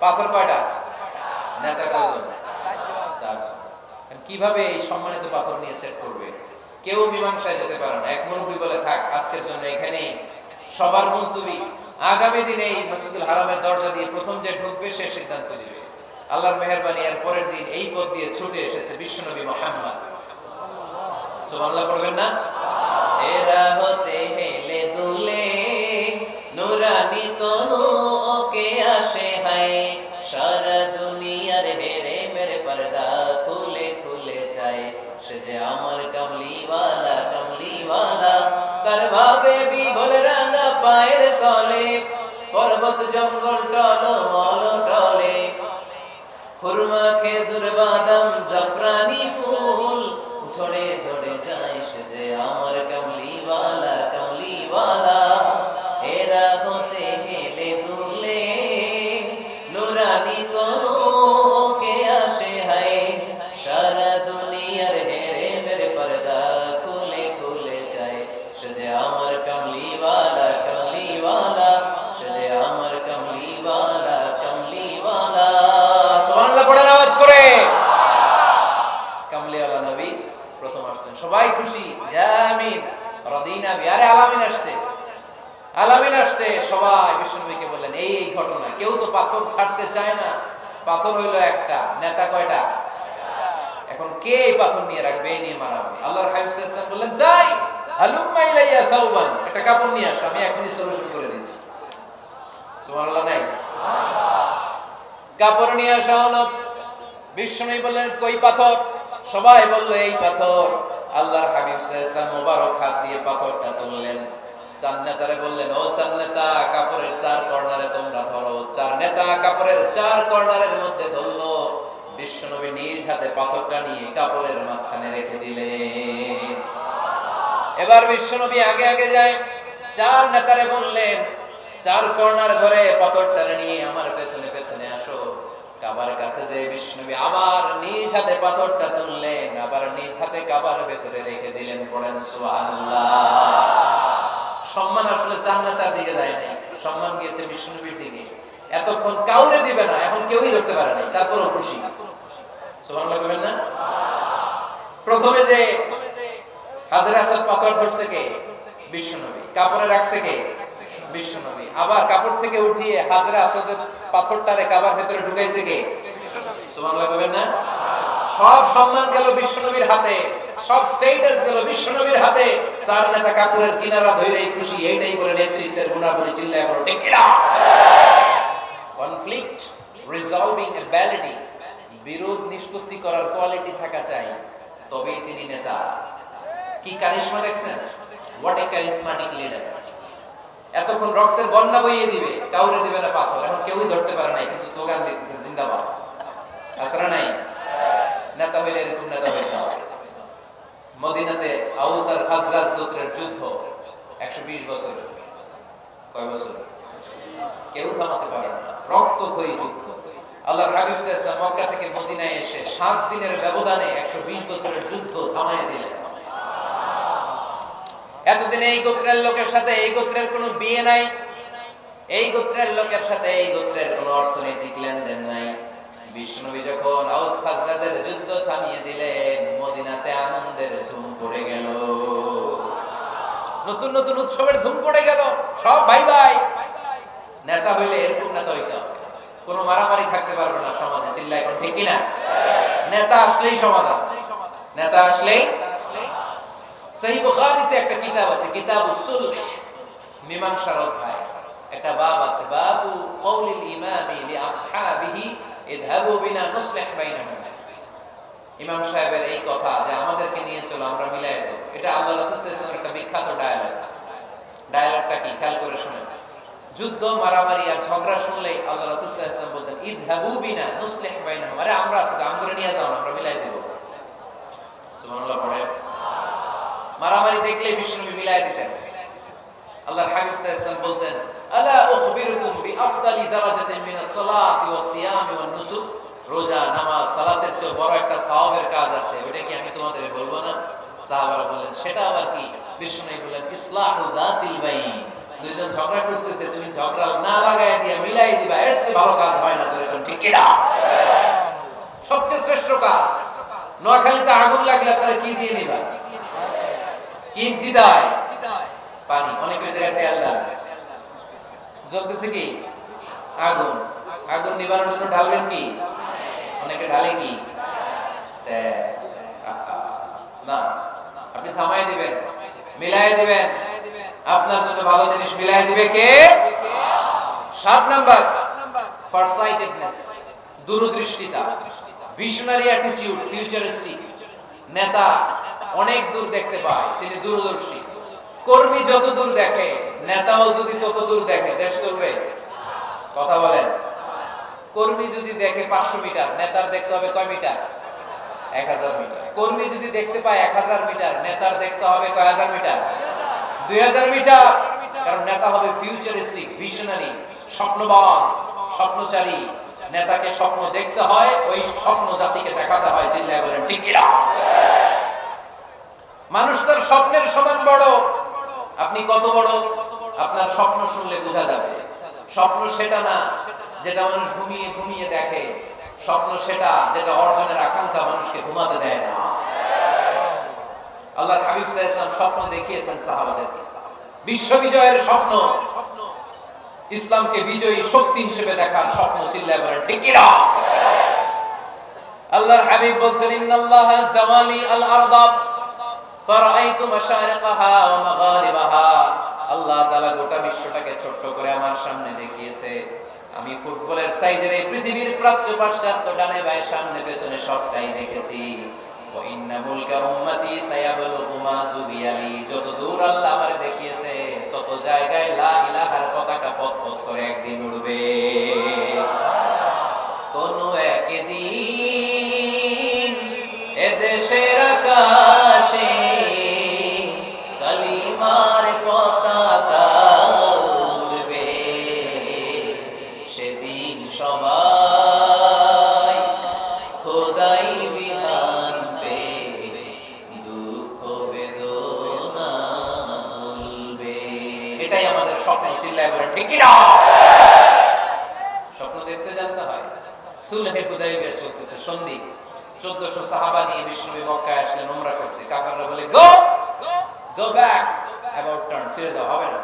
পাথর কয়টা? নেতা কয়জন? 4জন। কিভাবে এই সম্মানিত পাথর নিয়ে সেট করবে? কেউ মীমাংসায় যেতে পারে না। এক মুরব্বী বলে, থাক আজকের জন্য এখানেই, সবার মুলতবি, আগামী দিনে এই মসজিদুল হারামের দরজা দিয়ে প্রথম যে ঢুকবে সে সিদ্ধান্ত দিবে। আল্লাহর মেহেরবানি, এর পরের দিন এই পথ দিয়ে ছুটে এসেছে বিশ্বনবী মুহাম্মদ। সুবহানাল্লাহ পড়বেন না? এরা হতে হেলে দুলে নুরানি তনু ওকে আসে হায়, সারা দুনিয়ার হেরে মেরে পর্দা খুলে খুলে যায়, সে যে আমার কামলিওয়ালা কামলিওয়ালা, তার ভাবে বিভোল রাঙা পায়ের তলে, পর্বত জঙ্গল টলমল টলে, খুরমা খেজুর বাদাম জাফরানি ফুল ঝরে ঝরে যায়, সে যে আমার কামলিওয়ালা কামলিওয়ালা। এরা হতে হেলে দুলে নুরানি তনু ওকে আসে হায়, সারা দুনিয়ার হেরে মেরে পর্দা খুলে খুলে যায়, সে যে আমার কামলিওয়ালা কামলিওয়ালা, সে যে আমার কামলিওয়ালা কামলিওয়ালা। সুবহানাল্লাহ পড়েন আওয়াজ করে। কামলিওয়ালা নবী প্রথম আসলেন, সবাই খুশি, জামিন রাদিনা বি। আরে আলামিন আসছে, আলামিন আসছে। সবাই বিশ্বনবীকে বললেন এই এই ঘটনা। কেউ তো পাথর ছাড়তে চায় না, পাথর হইলো একটা, নেতা কয়টা? এখন কে এই পাথর নিয়ে রাখবে? এই নিয়ে মারামারি। আল্লাহর হাবিব সাল্লাল্লাহু আলাইহি ওয়াসাল্লাম বললেন, যাই হালুম্মা ইলাইয়া সাওবান, একটা কাপড় নিয়ে আসো, আমি এখনই সলিউশন করে দিচ্ছি। সুবহানাল্লাহ নাই? কাপড় নিয়ে আসা হলো। বিশ্বনবী বললেন, কই পাথর? সবাই বলল এই পাথর। আল্লাহর হাবিব সাল্লাল্লাহু আলাইহি ওয়াসাল্লাম মোবারক হাত দিয়ে পাথরটা তুললেন। 4 নেতারে বললেন, ও 4 নেতা, কাপড়ের 4 কর্নারে তোমরা ধরো। 4 নেতা কাপড়ের 4 কর্নারের মধ্যে ধরলো। বিশ্বনবী নিজ হাতে পাথরটা নিয়ে কাপড়ের মাঝখানে রেখে দিলেন। এবার বিশ্বনবী আগে আগে যায়, 4 নেতারে বললেন, 4 কর্নার ধরে পাথরটা নিয়ে আমার পেছনে পেছনে আসো। কাবার কাছে যে বিশ্বনবী আবার নিজ হাতে পাথরটা তুললেন, আবার নিজ হাতে কাবার ভেতরে রেখে দিলেন। পড়েন সুবহানাল্লাহ। সম্মান আসলে 4 নেতার দিকে যায় না, সম্মান গিয়েছে বিশ্বনবীর দিকে। এতক্ষণ কাউরে দিবে না, এখন কেউই ধরতে পারে নাই, তারপরেও খুশি। সুবহানাল্লাহ বলবেন না? প্রথমে যে হাজরে আসওয়াদ পাথর ধরছে কে? বিশ্বনবী। কাপড়ে রাখছে কে? বিশ্বনবী। আবার কাপড় থেকে উঠিয়ে হাজরে আসওয়াদের পাথরটারে কাবার ভেতরে ঢুকাইছে কে? সুবহানাল্লাহ বলবেন না? সব সম্মান গেল বিশ্বনবীর হাতে, সব স্টেটাস গেল বিশ্বনবীর হাতে। চার নেতা কাপড়ের কিনারা ধরে খুশি, এইটাই বলে নেতৃত্বের গুণাবলী। চিল্লায় বলো ঠিক কিনা? কনফ্লিক্ট রিজলভিং অ্যাবিলিটি, বিরোধ নিষ্পত্তি করার কোয়ালিটি থাকা চাই, তবেই তিনি নেতা। কি কারিশমা দেখছেন? What a charismatic leader. এতক্ষণ রক্তের বন্যা বইয়ে দিবে, কাউরে দিবে না পাথর। এখন কেউই ধরতে পারে নাই, কিন্তু স্লোগান দিতেছে জিন্দাবাদ। আসরা নাই? নেতা হইলে এরকম নেতা হইতে হবে। মদিনাতে আউস আর খাজরাজ গোত্রের যুদ্ধ 120 বছর। কয় বছর? কেউ থামাতে পারে না, রক্তক্ষয়ী যুদ্ধ। আল্লাহর হাবিব সাল্লাল্লাহু আলাইহি ওয়াসাল্লাম মক্কা থেকে মদিনায় এসে 7 দিনের ব্যবধানে 120 বছরের যুদ্ধ থামায় দিলেন। এতদিন এই গোত্রের লোকের সাথে এই গোত্রের কোনো বিয়ে নাই, এই গোত্রের লোকের সাথে এই গোত্রের কোনো অর্থনৈতিক লেনদেন নাই। বিশ্বনবী যখন আউস খাজরাজের যুদ্ধ থামিয়ে দিলেন, মদিনাতে আনন্দের ধুম পড়ে গেল, নতুন নতুন উৎসবের ধুম পড়ে গেল। সব ভাই ভাই। নেতা হইলে এরকম নেতা হইতে হবে, কোনো মারামারি থাকতে পারবে না সমাজে। চিল্লায় এখন ঠিক কিনা? নেতা আসলেই সমাধান, নেতা আসলেই। সহিহ বুখারীতে একটা কিতাব আছে, কিতাবুস সুলহ, মীমাংসার অধ্যায়। একটা বাব আছে, বাবু কওলিল ইমামি লিআসহাবিহি ইযহাবু বিনা নুসলিহ বাইনাহুম। ইমাম সাহেবের এই কথা যে আমাদেরকে নিয়ে চলো, আমরা মিলায়ে দেব, এটা আল্লাহ রাসূল সাল্লাল্লাহু আলাইহি ওয়াসাল্লামের একটা বিখ্যাত ডায়ালগ। ডায়ালগটা কি? খেয়াল করে শুনেন। যুদ্ধ, মারামারি আর ঝগড়া শুনলেই আল্লাহ রাসূল সাল্লাল্লাহু আলাইহি ওয়াসাল্লাম বলতেন ইযহাবু বিনা নুসলিহ বাইনাহুম। আরে আমরা আছি তো, আমগরে নিয়ে যাও, আমরা মিলায়ে দেব। সুবহানাল্লাহ পড়ে। মারামারি দেখলেই বিশ্বনবী মিলায়ে দিতেন। আল্লাহর হাবিব সাল্লাল্লাহু আলাইহি ওয়াসাল্লাম বলতেন, আলা উখবিরুকুম বিআফদালি দারাজাতিন মিনাস সালাতি ওয়াস সিয়ামি ওয়ান নুসুক। রোজা, নামাজ, সালাতের চেয়ে বড় একটা সওয়াবের কাজ আছে, ওটা কি আমি তোমাদের বলবো না? সাহাবারা বললেন, সেটা আবার কি? বিশ্বনবী বললেন, ইসলাহু যাতিল বাইন। দুইজন ঝগড়া করতেছে, তুমি ঝগড়া না লাগায় দিয়া মিলাই দিবা, এর চেয়ে ভালো কাজ হয় না। যেরকম ঠিক কিনা? সবচেয়ে শ্রেষ্ঠ কাজ। নোয়াখালীতে আগুন লাগলে আপনারা কি দিয়ে নিবা? কি দিতে হয়? পানি। অনেকের জায়গায় তেল দেয়। জ্বলতেছে কি? আগুন। আগুন নিবানোর জন্য ঢালবেন কি? অনেকে ঢালে কি? না, আপনি থামাই দিবেন, মিলাই দিবেন। আপনার জন্য ভালো জিনিস মিলাই দিবে কে? 7 নাম্বার, ফারসাইটেডনেস, দূরদৃষ্টিতা, ভিশনারি অ্যাটিটিউড, ফিউচারিস্টিক। নেতা অনেক দূর দেখতে পায়, তিনি দূরদর্শী। কর্মী যত দূর দেখে, নেতাও যদি তত দূর দেখে, দেশ চলবে? কথা বলেন। কর্মী যদি দেখে 500 মিটার, নেতার দেখতে হবে কয় মিটার? 1000 মিটার। কর্মী যদি দেখতে পায় 1000 মিটার, নেতার দেখতে হবে কয় হাজার মিটার? 2000 মিটার। কারণ নেতা হবে ফিউচারিস্টিক, ভিশনারি, স্বপ্নবাজ, স্বপ্নচারী। নেতাকে স্বপ্ন দেখতে হয়, ওই স্বপ্ন জাতিকে দেখাতে হয়। চিল্লায় বলেন ঠিক কিনা? মানুষ তার স্বপ্নের সমান বড়। আপনি কত বড় আপনার স্বপ্ন শুনলে বোঝা যাবে। স্বপ্ন সেটা না যেটা মানুষ ঘুমিয়ে ঘুমিয়ে দেখে, স্বপ্ন সেটা যেটা অর্জনের আকাঙ্ক্ষা মানুষকে ঘুমাতে দেয় না। আল্লাহর হাবিব সাল্লাল্লাহু আলাইহি ওয়াসাল্লাম স্বপ্ন দেখিয়েছেন সাহাবাদেরকে, বিশ্ব বিজয়ের স্বপ্ন, ইসলামকে বিজয়ী শক্তি হিসেবে দেখার স্বপ্ন। চিল্লায় বলেন ঠিক কিনা? আল্লাহর হাবিব বলতেন, ইন্নাল্লাহা জাওয়ালি আল আরদা ফারাআইতু মাশারিকাহা ওয়া মাগারিবাহা। আল্লাহ তাআলা গোটা বিশ্বটাকে ছোট্ট করে আমার সামনে দেখিয়েছে। আমি ফুটবলের সাইজের এই পৃথিবীর প্রাচ্য পাশ্চাত্য ডানে বাঁয়ে সামনে পেছনে সবটাই দেখেছি। ওয়া ইন্না মুলকা উম্মতি সায়াবলুগু মা যুবিয়ালি। যত দূর আল্লাহ আমারে দেখিয়েছে, তত জায়গায় লা ইলাহার পতাকা পথ পথ করে একদিন উড়বে। কোন একদিন এদেশের আকাশে কালিমার পতাকা উড়বে। সেদিন সবাই খোদাই বিধান পে দুঃখ বেদনা ভুলবে। এটাই আমাদের স্বপ্ন। চিল্লায় বলেন ঠিক কিনা? স্বপ্ন দেখতে জানতে হয়। সুলহে হুদাইবিয়া চলতেছে, সন্ধি। 1400 সাহাবা নিয়ে বিশ্বনবী মক্কায় আসলেন উমরা করতে। কাফেররা বলে, গো গো ব্যাক, অ্যাবাউট টার্ন, ফিরে যাও, হবে না।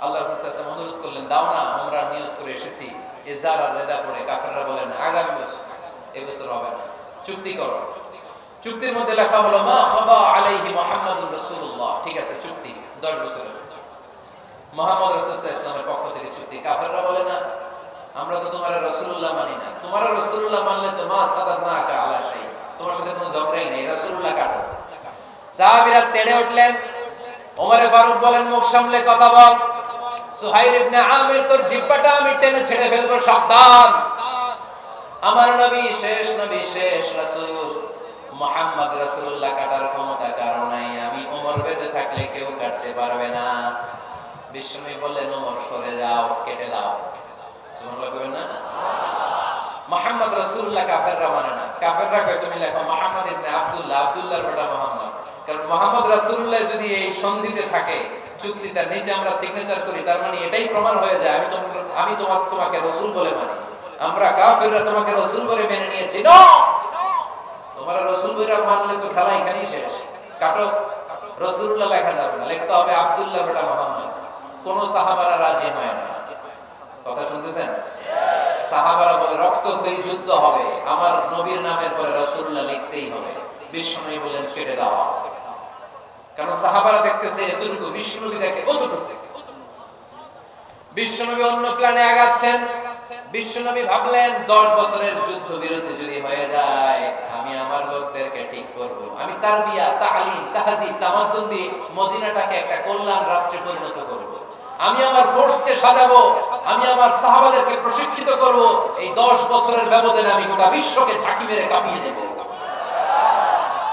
আল্লাহ রাসূল সাল্লাল্লাহু আলাইহি ওয়াসাল্লাম অনুরোধ করলেন, দাও না, উমরার নিয়ত করে এসেছি। ইজার আর রেদা পরে কাফেররা বলেন আগামী বছর, এই বছর হবে না, চুক্তি করো। চুক্তির মধ্যে লেখা হলো মা খাবা আলাইহি মুহাম্মাদুর রাসূলুল্লাহ, ঠিক আছে চুক্তি 10 বছরের, মুহাম্মদ রাসূল সাল্লাল্লাহু আলাইহি ওয়াসাল্লামের পক্ষ থেকে চুক্তি। কাফেররা বলে না, আমরা তো তোমার রাসূলুল্লাহ মানি না, তোমার রাসূলুল্লাহ মানলে তো মা সাদাতনাকা আলা শাই, তোমার সাথে কোনো ঝগড়াই নেই, রাসূলুল্লাহ কাটো। সাহাবীরা তেড়ে উঠলেন। ওমরে ফারুক বলেন, মুখ সামলে কথা বল। সুহাইল ইবনে আমির, তোর জিহ্বাটা আমি টেনে ছেড়ে ফেলবো, সাবধান। আমার নবী শেষ রাসূল মুহাম্মদ রাসূলুল্লাহ কাটার ক্ষমতা কারো নাই, আমি ওমর বেঁচে থাকলে কেউ কাটতে পারবে না। বিশ্বনবী বললেন, ওমর সরে যাও, কেটে দাও। সুবহানাল্লাহ কইবেন না? মুহাম্মদ রাসূলুল্লাহ কাফেররা মানে না। কাফেররা কয় তুমি লেখো মুহাম্মদ ইবনে আব্দুল্লাহ, আব্দুল্লাহর বেটা মুহাম্মদ। কারণ মুহাম্মদ রাসূলুল্লাহ যদি এই সন্ধিতে থাকে, চুক্তিটার নিচে আমরা সিগনেচার করি, তার মানে এটাই প্রমাণ হয়ে যায় আমি তোমাকে রাসূল বলে মানি। আমরা কাফেররা তোমাকে রাসূল বলে মেনে নিয়েছি। নো, তোমরা রাসূল বলে মানলে তো খেলা এখানেই শেষ। কাটো, রাসূলুল্লাহ লেখা যাবে না, লিখতে হবে আব্দুল্লাহর বেটা মুহাম্মদ। কোন সাহাবারা রাজি হয় না। কথা শুনতেছেন? সাহাবারা বলে রক্তক্ষয়ী যুদ্ধ হবে, আমার নবীর নামের পরে রাসূলুল্লাহ লিখতেই হবে। বিশ্বনবী বলেন কেটে দাও, কারণ সাহাবারা দেখতেছে এতটুকু, বিশ্বনবী দেখে কতটুকু। বিশ্বনবী অন্য প্ল্যানে আগাচ্ছেন। বিশ্বনবী ভাবলেন 10 বছরের যুদ্ধ বিরতি যদি হয়ে যায়, আমি আমার লোকদেরকে ঠিক করব, আমি তারবিয়া, তালিম, তাহজিব, তামাদ্দুন দিয়ে মদিনাটাকে একটা কল্যাণ রাষ্ট্রে পরিণত করব, আমি আমার ফোর্সকে সাজাবো, আমি আমার সাহাবাদেরকে প্রশিক্ষিত করব। এই 10 বছরের ব্যবধানে আমি গোটা বিশ্বকে ঝাঁকি মেরে কাঁপিয়ে দেব।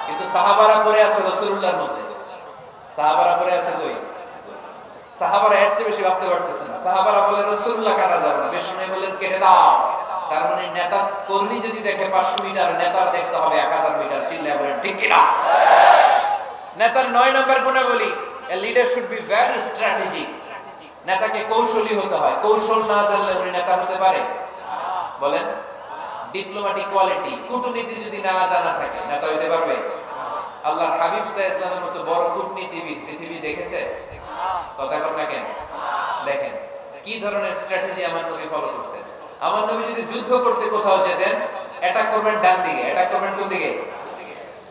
কিন্তু সাহাবারা পড়ে আছে রাসূলুল্লাহর মধ্যে, সাহাবারা পড়ে আছে কই? সাহাবারা এর চেয়ে বেশি ভাবতে পারতেছে না। সাহাবারা বলে রাসূলুল্লাহ কাটা যাবে না, বিশ্বনবী বলেন কেটে দাও। তার মানে নেতা কর্মী যদি দেখে 500 মিটার, নেতার দেখতে হবে 1000 মিটার। চিল্লায় বলেন ঠিক কি না? নেতার 9 নাম্বার গুণে বলি, a leader should be very strategic. নেতাকে কৌশলী হতে হয়। কৌশল না জানলে উনি নেতা হতে পারে? বলেন, ডিপ্লোম্যাটিক কোয়ালিটি, কূটনীতি যদি না জানা থাকে, নেতা হতে পারবে? আল্লাহর হাবিব সাল্লাল্লাহু আলাইহি ওয়াসাল্লামের মতো বড় কূটনীতিবিদ পৃথিবী দেখেছে? কথা কর না কেন? দেখেন কি ধরনের স্ট্র্যাটেজি আমার নবী ফলো করতেন। আমার নবী যদি যুদ্ধ করতে কোথাও যেতেন, অ্যাটাক করবেন ডান দিকে, অ্যাটাক করবেন কোন দিকে?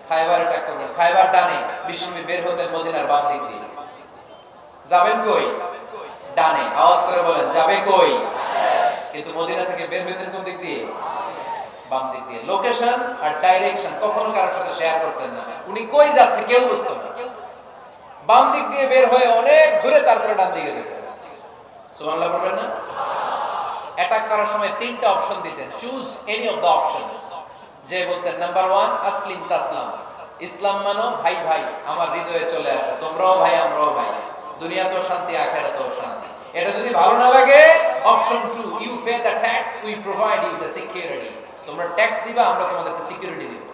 খায়বার অ্যাটাক করবেন, খায়বার ডানে। বিশ্বনবী বের হতেন মদিনার বাম দিক দিয়ে। যাবেন কই? ডানে। আওয়াজ করে বলেন, যাবে কই? কিন্তু মদিনা থেকে বের হতেন কোন দিক দিয়ে? বাম দিক দিয়ে। লোকেশন আর ডাইরেকশন কখনো কারোর সাথে শেয়ার করতেন না। উনি কই যাচ্ছে কেউ বুঝতো না। বাম দিক দিয়ে বের হয়ে অনেক ঘুরে তারপরে ডান দিকে যেতেন। সুবহানাল্লাহ বলবেন না? অ্যাটাক করার সময় 3টা অপশন দিতেন, choose any of the options. যে বলতেন নাম্বার 1 আসলিম তাসলাম, ইসলাম মানো, ভাই ভাই আমার হৃদয়ে চলে আসো, তোমরাও ভাই আমরাও ভাই, দুনিয়াতেও শান্তি আখিরাতেও শান্তি। এটা যদি ভালো না লাগে, option 2 you pay the tax, we provide you the security, তোমরা ট্যাক্স দিবা, আমরা তোমাদেরকে সিকিউরিটি দেব।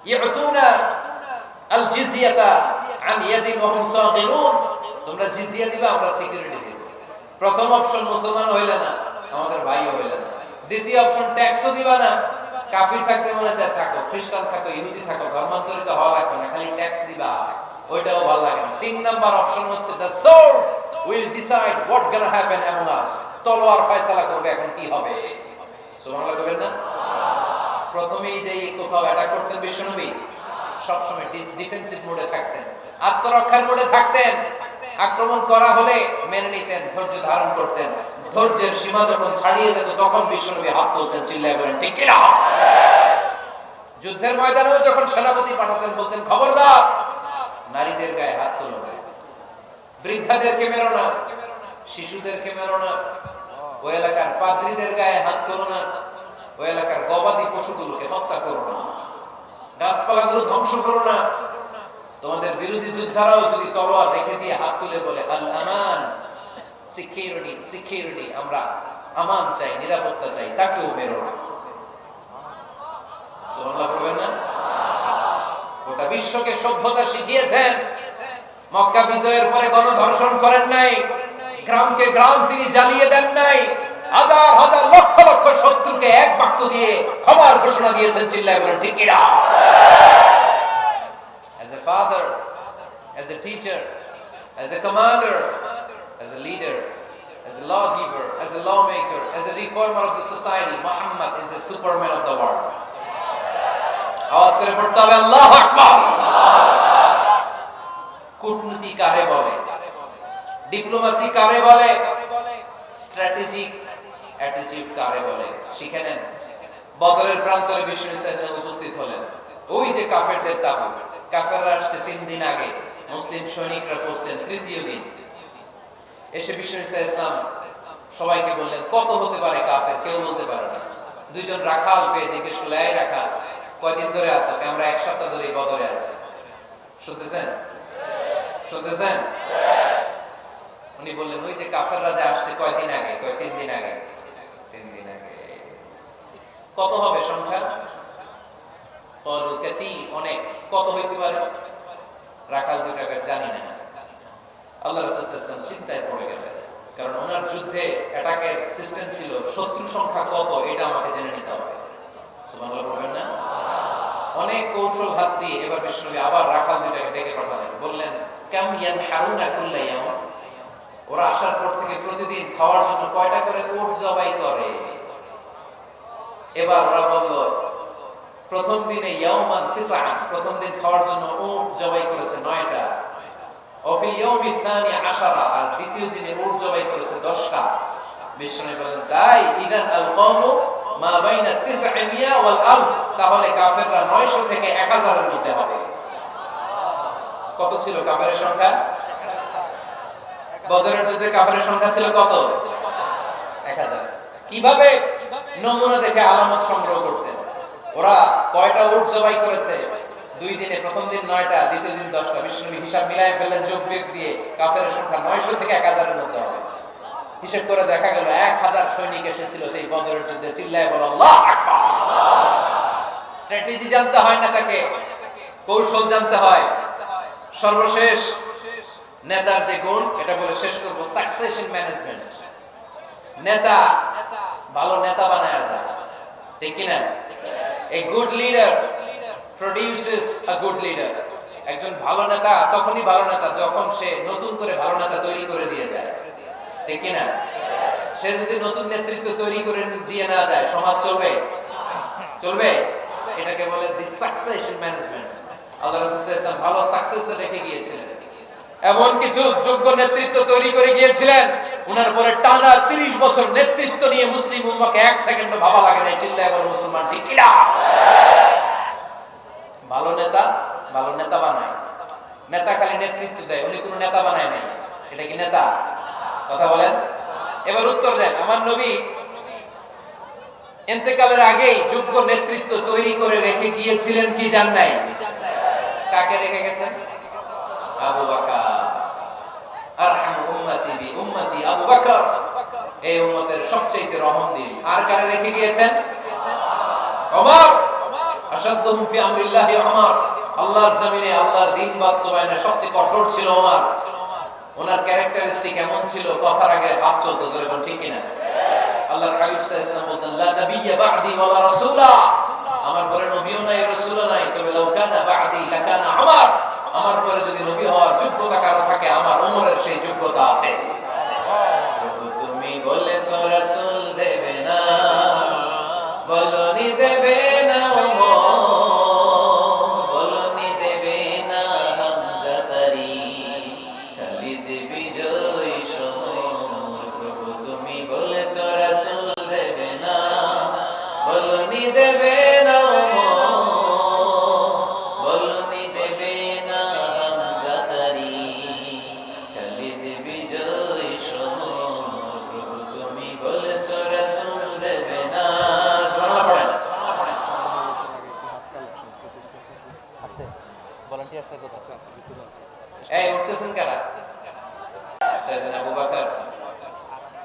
ইয়াতুনা আল জিজিয়াতা আন ইয়াদিন ওয়া হুম সাগিরুন, তোমরা জিজিয়া দিবা, আমরা সিকিউরিটি দেব। প্রথম অপশন মুসলমান হইলে না, আমাদের ভাইও হইলে না। দ্বিতীয় অপশন ট্যাক্সও দিবা না, কাফির থাকতে মনে চায় থাকো, খ্রিস্টান থাকো, ইহুদি থাকো, ধর্মান্তরিত হওয়া লাগবে না, খালি ট্যাক্স দিবা, ওইটাও ভালো লাগে না। 3 নাম্বার অপশন হচ্ছে the sword will decide what gonna happen among আস, তলোয়ার ফয়সালা করবে এখন কি হবে। সুবহানাল্লাহ বলবেন না? প্রথমেই যে কোথাও অ্যাটাক করতেন বিশ্বনবী, সবসময় ডিফেন্সিভ মোডে থাকতেন, আত্মরক্ষার মোডে থাকতেন। আক্রমণ করা হলে মেনে নিতেন, ধৈর্য ধারণ করতেন। ধৈর্যের সীমা যখন ছাড়িয়ে যেত, তখন বিশ্বনবী হাত তুলতেন, চিল্লায় বলেন ঠিক কি না? যুদ্ধের ময়দানেও যখন সেনাপতি পাঠাতেন, বলতেন খবরদার নারীদের গায়ে হাত তুলো না, বৃদ্ধাদেরকে মেরো না, শিশুদেরকে মেরো না, ওই এলাকার পাদ্রীদের গায়ে হাত তুলো না, ওই এলাকার গবাদি পশুগুলোকে হত্যা করো না, গাছপালাগুলো ধ্বংস করো না। তোমাদের বিরোধী যোদ্ধারাও যদি তলোয়ার রেখে দিয়ে হাত তুলে বলে আল আমান, সিকিউরিটি সিকিউরিটি, আমরা আমান চাই, নিরাপত্তা চাই, তাকেও মেরো না। সুবহানাল্লাহ বলবেন না? গোটা বিশ্বকে সভ্যতা শিখিয়েছেন। মক্কা বিজয়ের পরে গণধর্ষণ করেন নাই, গ্রামকে গ্রাম তিনি জ্বালিয়ে দেন নাই, হাজার হাজার লক্ষ লক্ষ শত্রুকে এক বাক্য দিয়ে ক্ষমার ঘোষণা দিয়েছেন, চিল্লায় বলেন ঠিক কি না? As a father, as a teacher, as a commander, as a leader, as a lawgiver, as a lawmaker, as a reformer of the society. Muhammad is the Superman of the world. আওয়াজ করে পড়তে হবে আল্লাহু আকবার। কূটনীতি কারে বলে, diplomacy কারে বলে, স্ট্র্যাটেজিক অ্যাটিটিউড কারে বলে শিখে নেন। বদরের প্রান্তরে বিষ্ণু ইসলাম উপস্থিত হলেন। ওই যে কাফেরদের তাবু, কাফেররা আসছে 3 দিন আগে, মুসলিম সৈনিকরা পৌঁছলেন 3য় দিন। এসে বিষ্ণু ইসলাম সবাইকে বললেন কত হতে পারে কাফের, কেউ বলতে পারে না। দুইজন রাখাল পেয়ে জিজ্ঞেস করলেন, এই রাখাল কয়দিন ধরে আছো? আমরা 1 সপ্তাহ ধরে বদরে আছি। শুনতেছেন? শুনতেছেন? উনি বললেন ওই যে কাফেররা যে আসছে কয়দিন আগে? 3 দিন আগে। 3 দিন আগে। কত হবে সংখ্যা? কলু কাসীর, অনেক। কত হইতে পারে? রাখাল দুটাকে জানি না। আল্লাহ রাসূল সাল্লাল্লাহু আলাইহি ওয়াসাল্লাম চিন্তায় পড়ে গেলেন, কারণ ওনার যুদ্ধে অ্যাটাকের সিস্টেম ছিল শত্রু সংখ্যা কত এটা আমাকে জেনে নিতে হবে। সুবহানাল্লাহ বলবেন না? অনেক কৌশল হাত দিয়ে এবার বিষ্ণুনবী আবার রাখাল দুটাকে ডেকে পাঠালেন, বললেন কাম ইয়ানহারুনা কুল্লা ইয়াওম, ওরা আসার পর থেকে প্রতিদিন খাওয়ার জন্য কয়টা করে উট জবাই করে? এবার ওরা বলল প্রথম দিনে ইয়াওমান তিসআন, প্রথম দিন খাওয়ার জন্য উট জবাই করেছে 9টা। ওয়াফিল ইয়াউমি সানি 10, আর দ্বিতীয় দিনে উট জবাই করেছে 10টা। বিষ্ণু বলেন তাই ইদান আল কওমু মা বাইনা 900 ওয়াল 1000, তাহলে কাফেররা 900 থেকে 1000 এর মধ্যে হবে। কত ছিল কাফেরের সংখ্যা? বদরের যুদ্ধে কাফেরের সংখ্যা ছিল কত? 1000। কিভাবে নমুনা দেখে আলামত সংগ্রহ করতেন? ওরা কয়টা উট জবাই করেছে 2 দিনে? প্রথম দিন 9টা, দ্বিতীয় দিন 10টা। বিষ্ণু হিসাব মিলায় ফেললেন যোগ বিয়োগ দিয়ে, কাফেরের সংখ্যা 900 থেকে 1000 এর মধ্যে হবে। হিসাব করে দেখা গেল 1000 সৈনিক এসেছিল সেই বদরের যুদ্ধে। চিল্লায় বলো আল্লাহু আকবার। স্ট্র্যাটেজি জানতে হয় না, তাকে কৌশল জানতে হয়। সর্বশেষ নেতার যে গুণ, এটা বলে শেষ করব, সাকসেশন ম্যানেজমেন্ট। নেতা ভালো নেতা বানায় যায়, ঠিক কি না? A good leader produces a good leader. একজন ভালো নেতা তখনই ভালো নেতা যখন সে নতুন করে ভালো নেতা তৈরি করে দিয়ে যায়, ঠিক কি না? সে যদি নতুন নেতৃত্ব তৈরি করে দিয়ে না যায়, সমাজ চলবে? চলবে? এটাকে বলে দি সাকসেশন ম্যানেজমেন্ট। আল্লাহ রাসূল সাল্লাল্লাহু আলাইহি ওয়াসাল্লাম ভালো সাকসেসর রেখে গিয়েছিলেন, এমন কিছু যোগ্য নেতৃত্ব তৈরি করে গিয়েছিলেন, উনার পরে টানা 30 বছর নেতৃত্ব নিয়ে মুসলিম উম্মাহকে 1 সেকেন্ডও ভাবা লাগে না। চিল্লায় বলো মুসলমান, ঠিক কি না? ভালো নেতা ভালো নেতা বানায়। নেতা খালি নেতৃত্ব দেয়, উনি কোনো নেতা বানায় নাই। এটা কি নেতা? কথা বলেন। এবার উত্তর দেন। আমার নবী ইন্তেকালের আগেই যোগ্য নেতৃত্ব তৈরি করে রেখে গিয়েছিলেন কি জান নাই? কাকে রেখে গেছেন? আবু বকর। আরহামু উম্মতি বি উম্মতি আবু বকর, এই উম্মতের সবচেয়ে রহম দিল। আর কারে রেখে গিয়েছেন? ওমর। আশাদ্দুহুম ফি আমরিল্লাহি ওমর, আল্লাহর জমিনে আল্লাহর দ্বীন বাস্তবায়নে সবচেয়ে কঠোর ছিল ওমর। ওনার ক্যারেক্টারিস্টিক এমন ছিল, কথার আগে হাত চলতো, যেরকম, ঠিক কিনা? আল্লাহর হাবিব সাল্লাল্লাহু আলাইহি ওয়াসাল্লাম বলতেন লা নাবিয়্যা বা'দি ওয়ালা রাসূলা, আমার পরে নবীও নাই রাসূলও নাই, তবে লাউ কানা বা'দি লাকানা ওমর, আমার পরে যদি নবী হওয়ার যোগ্যতা কারো থাকে আমার ওমরের সেই যোগ্যতা আছে। প্রভু তুমি বলেছো রাসূল দেবে না, বলনি দেবে না ওমর, বলনি দেবে না হামজা তারি, খালিদ বিজয় সমর। প্রভু তুমি বলেছো রাসূল দেবে না, বলনি দেবে না ওমর, বলনি দেবে না হামজা তারি, খালিদ বিজয় সমর। প্রভু তুমি বলেছো রাসূল দেবে না। সুবহানাল্লাহ পড়েন। আছে ভলান্টিয়ার সাইকো আছে, আছে ভিতরে আছে। এই উঠতেছেন কারা? সাইয়েদনা আবু বকর,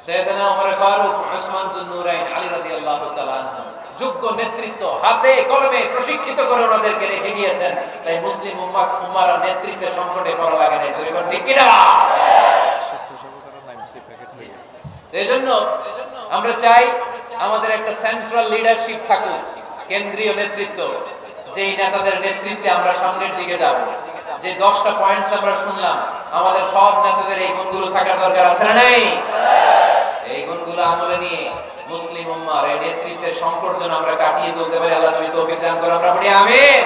সাইয়েদনা ওমর ফারুক, উসমান যুন্নুরাইন, আলী রাদিয়াল্লাহু তাআলা আনহু। যোগ্য নেতৃত্ব হাতে কলমে প্রশিক্ষিত করে ওনাদেরকে রেখে গিয়েছেন। তাই মুসলিম উম্মাহর নেতৃত্বের সংকটে পড়া লাগে না। জোরে ঠিক কি না? এইজন্য আমরা চাই আমাদের একটা সেন্ট্রাল লিডারশিপ থাকুক, কেন্দ্রীয় নেতৃত্ব, যেই নেতাদের নেতৃত্বে আমরা সামনের দিকে যাব, যে 10টা পয়েন্টস আমরা শুনলাম, আমাদের সব নেতাদের এই গুণগুলো থাকার দরকার আছে না নাই? এই গুণগুলো আমলে নিয়ে মুসলিম উম্মাহর এই নেতৃত্বের সংকট যেন আমরা কাটিয়ে তুলতে পারি। আল্লাহ তুমি তৌফিক দান করো, আমরা বলি আমিন।